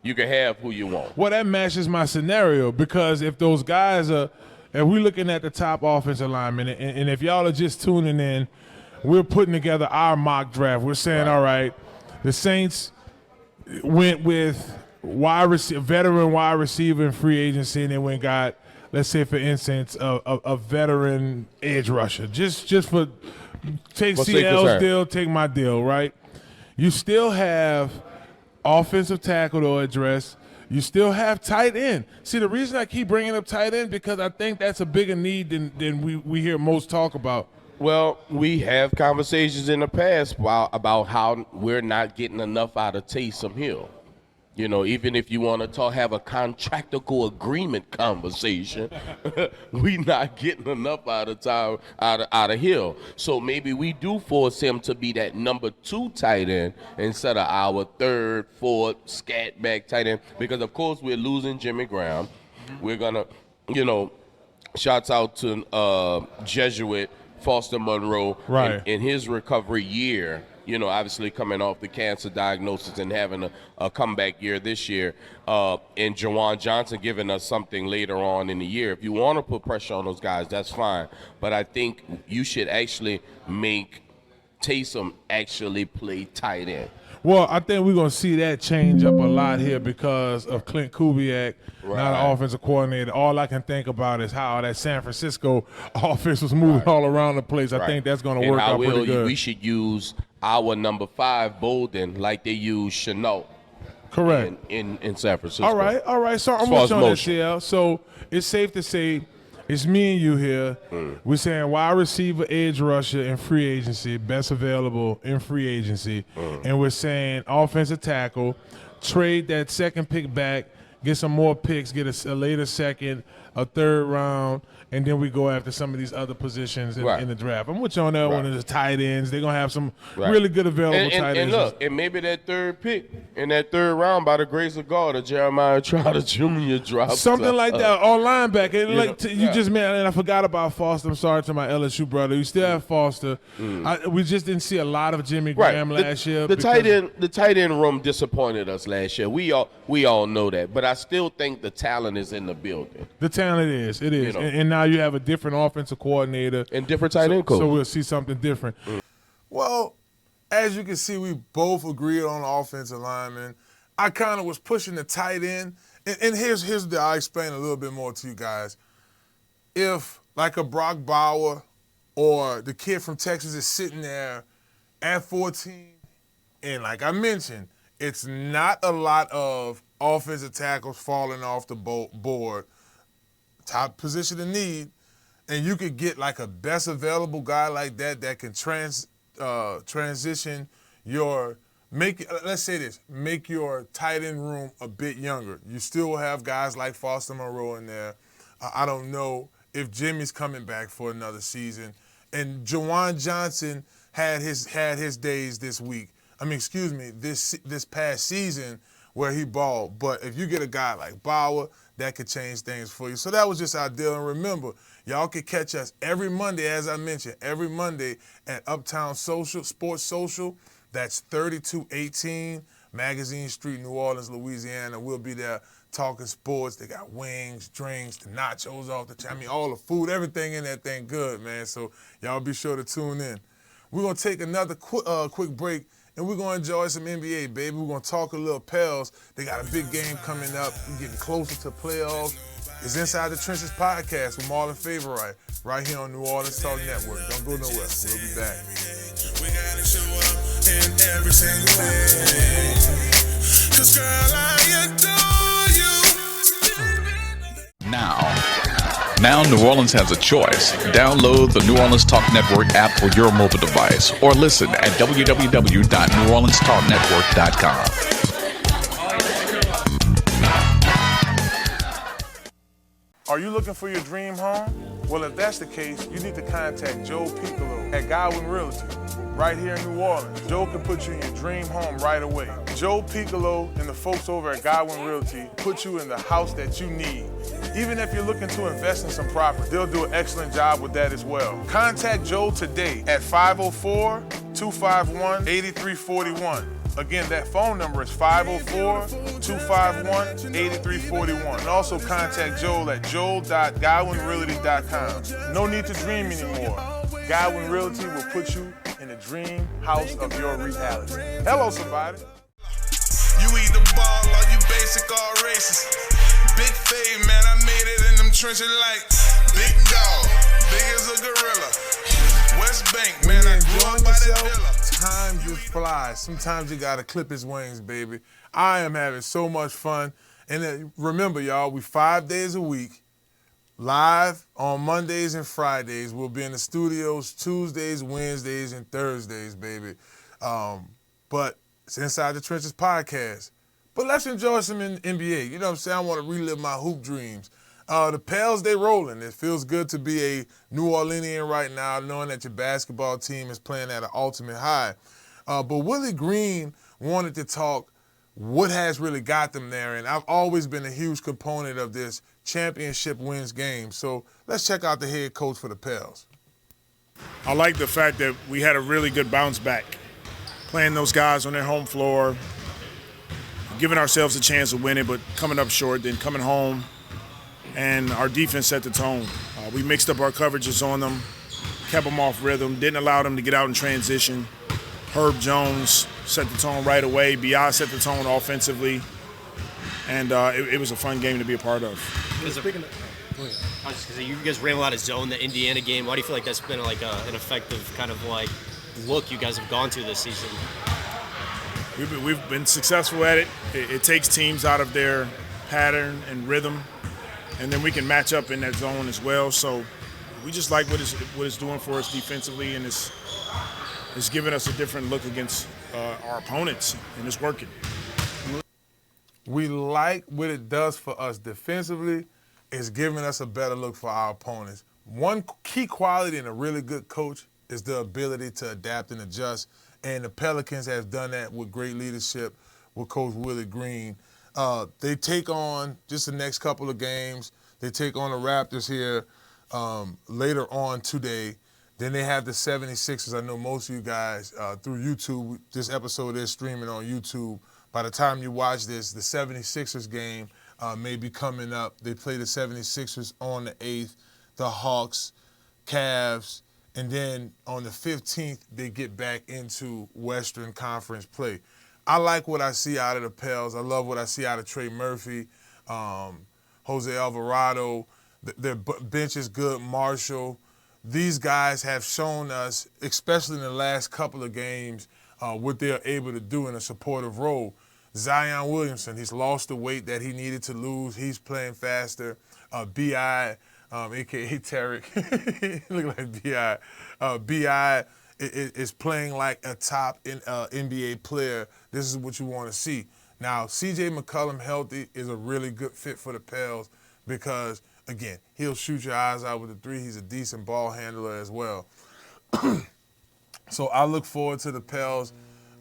you can have who you want. Well, that matches my scenario, because if those guys are, if we're looking at the top offensive linemen, and if y'all are just tuning in, we're putting together our mock draft. We're saying, all right, the Saints went with veteran wide receiver in free agency, and then we got, let's say, for instance, a veteran edge rusher. Just for take CL's deal, take my deal, right? You still have offensive tackle to address. You still have tight end. See, the reason I keep bringing up tight end because I think that's a bigger need than we hear most talk about. Well, we have conversations in the past about how we're not getting enough out of Taysom Hill. You know, even if you want to have a contractual agreement conversation, we not getting enough out of Hill. So maybe we do force him to be that number 2 tight end instead of our 3rd, 4th scat back tight end. Because of course we're losing Jimmy Graham. We're gonna, shouts out to Jesuit Foster Monroe in his recovery year. Obviously coming off the cancer diagnosis and having a comeback year this year, and Juwan Johnson giving us something later on in the year. If you want to put pressure on those guys, that's fine. But I think you should actually make Taysom actually play tight end. Well, I think we're going to see that change up a lot here because of Clint Kubiak, not an offensive coordinator. All I can think about is how that San Francisco offense was moving all around the place. I think that's going to work out pretty good. We should use our number 5, Bolden, like they use Chenault. Correct. In San Francisco. All right. So I'm with you on that, CL. So it's safe to say it's me and you here. We're saying wide receiver, edge rusher in free agency, best available in free agency. And we're saying offensive tackle, trade that second pick back, get some more picks, get a later second, a 3rd round, and then we go after some of these other positions in the draft. I'm with you on that one. The tight ends, they're going to have some really good available tight ends. And look, and maybe that 3rd pick in that 3rd round, by the grace of God, a Jeremiah Trotter Jr. drops. Something like that, or linebacker. You just, man, and I forgot about Foster. I'm sorry to my LSU brother. You still have Foster. We just didn't see a lot of Jimmy Graham last year. The tight end room disappointed us last year. We all know that. But I still think the talent is in the building. The talent is. It is. And now you have a different offensive coordinator. And different tight end coach. So we'll see something different. Well, as you can see, we both agreed on the offensive lineman. I kind of was pushing the tight end. And I'll explain a little bit more to you guys. If, like a Brock Bauer or the kid from Texas is sitting there at 14, and like I mentioned, it's not a lot of offensive tackles falling off the board. Top position of need, and you could get like a best available guy like that can transition make your tight end room a bit younger. You still have guys like Foster Monroe in there. I don't know if Jimmy's coming back for another season, and Juwan Johnson had his days this week. This past season where he balled. But if you get a guy like Bauer, that could change things for you. So that was just our deal. And remember, y'all can catch us every Monday, as I mentioned, every Monday at Uptown Sports Social. That's 3218 Magazine Street, New Orleans, Louisiana. We'll be there talking sports. They got wings, drinks, the nachos off all the food, everything in that thing good, man. So y'all be sure to tune in. We're going to take another quick break, and we're going to enjoy some NBA, baby. We're going to talk a little Pels. They got a big game coming up. We're getting closer to playoffs. It's Inside the Trenches podcast with Marlon Favorite right here on New Orleans Talk Network. Don't go nowhere. We'll be back. We gotta show up in every single way. 'Cause girl, I adore you. Now New Orleans has a choice. Download the New Orleans Talk Network app for your mobile device or listen at www.neworleanstalknetwork.com. Are you looking for your dream home? Well, if that's the case, you need to contact Joe Picolo at Godwyn Realty, right here in New Orleans. Joe can put you in your dream home right away. Joe Picolo and the folks over at Godwyn Realty put you in the house that you need. Even if you're looking to invest in some property, they'll do an excellent job with that as well. Contact Joe today at 504-251-8341. Again, that phone number is 504-251-8341. And also contact Joel at joel.godwynrealty.com. No need to dream anymore. Godwyn Realty will put you in the dream house of your reality. Hello, somebody. You either ball or you basic or racist. Big fave, man, I made it in them trenches like big dog, big as a gorilla. West Bank, man, I grew up by that villa. Time just flies. Sometimes you gotta clip his wings, baby. I am having so much fun. And remember, y'all, we 5 days a week, live on Mondays and Fridays. We'll be in the studios Tuesdays, Wednesdays, and Thursdays, baby. But it's Inside the Trenches podcast. But let's enjoy some NBA. You know what I'm saying? I want to relive my hoop dreams. The Pels, they rolling. It feels good to be a New Orleanian right now, knowing that your basketball team is playing at an ultimate high. But Willie Green wanted to talk what has really got them there, and I've always been a huge component of this championship wins game. So let's check out the head coach for the Pels. I like the fact that we had a really good bounce back, playing those guys on their home floor, giving ourselves a chance to win it, but coming up short, then coming home, and our defense set the tone. We mixed up our coverages on them, kept them off rhythm, didn't allow them to get out in transition. Herb Jones set the tone right away. B.I. set the tone offensively, and it was a fun game to be a part of. You guys ran a lot of zone the Indiana game. Why do you feel like that's been like an effective kind of like look you guys have gone to this season? We've been successful at it. It takes teams out of their pattern and rhythm, and then we can match up in that zone as well. So we just like what it's doing for us defensively, and it's giving us a different look against our opponents, and it's working. We like what it does for us defensively. It's giving us a better look for our opponents. One key quality in a really good coach is the ability to adapt and adjust, and the Pelicans have done that with great leadership with Coach Willie Green. They take on just the next couple of games. They take on the Raptors here later on today. Then they have the 76ers. I know most of you guys through YouTube, this episode is streaming on YouTube. By the time you watch this, the 76ers game may be coming up. They play the 76ers on the 8th, the Hawks, Cavs, and then on the 15th, they get back into Western Conference play. I like what I see out of the Pels. I love what I see out of Trey Murphy, Jose Alvarado. Their bench is good, Marshall. These guys have shown us, especially in the last couple of games, what they're able to do in a supportive role. Zion Williamson, he's lost the weight that he needed to lose. He's playing faster. B.I., a.k.a. Tarek, look like B.I. B.I. is playing like a top NBA player. This is what you want to see. Now, C.J. McCollum healthy is a really good fit for the Pels because, again, he'll shoot your eyes out with the three. He's a decent ball handler as well. So I look forward to the Pels.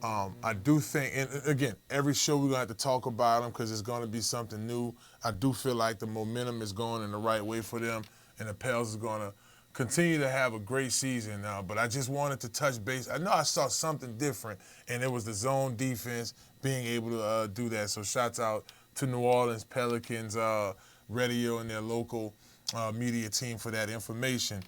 I do think, and again, every show we're going to have to talk about them because it's going to be something new. I do feel like the momentum is going in the right way for them, and the Pels is going to continue to have a great season now. But I just wanted to touch base. I know I saw something different, and it was the zone defense being able to do that. So shouts out to New Orleans Pelicans radio and their local media team for that information.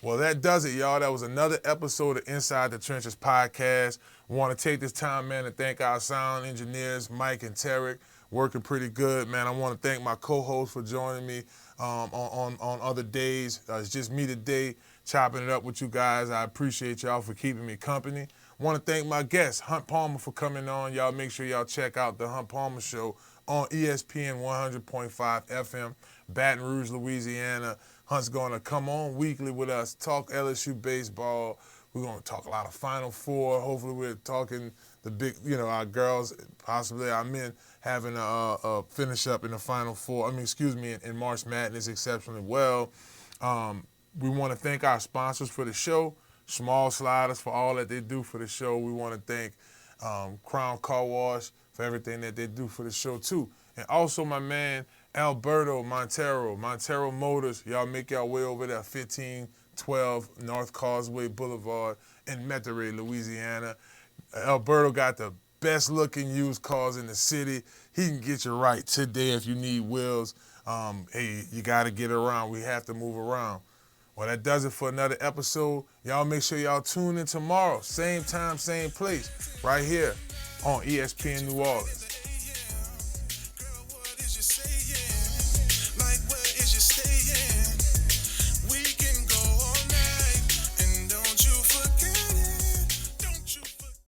Well, that does it, y'all. That was another episode of Inside the Trenches podcast. We want to take this time, man, to thank our sound engineers, Mike and Tarek, working pretty good, man. I want to thank my co-hosts for joining me on other days. It's just me today, chopping it up with you guys. I appreciate y'all for keeping me company. I want to thank my guest, Hunt Palmer, for coming on. Y'all make sure y'all check out the Hunt Palmer Show on ESPN 100.5 FM, Baton Rouge, Louisiana. Hunt's going to come on weekly with us, talk LSU baseball. We're going to talk a lot of Final Four. Hopefully we're talking the big, our girls, possibly our men, having a finish up in the Final Four. In March Madness exceptionally well. We want to thank our sponsors for the show, Small Sliders, for all that they do for the show. We want to thank Crown Car Wash for everything that they do for the show, too. And also my man, Alberto Montero Motors. Y'all make y'all way over there, 1512 North Causeway Boulevard in Metairie, Louisiana. Alberto got the best looking used cars in the city. He can get you right today if you need wheels. Hey, you got to get around. We have to move around. Well, that does it for another episode. Y'all make sure y'all tune in tomorrow. Same time, same place, right here on ESPN New Orleans.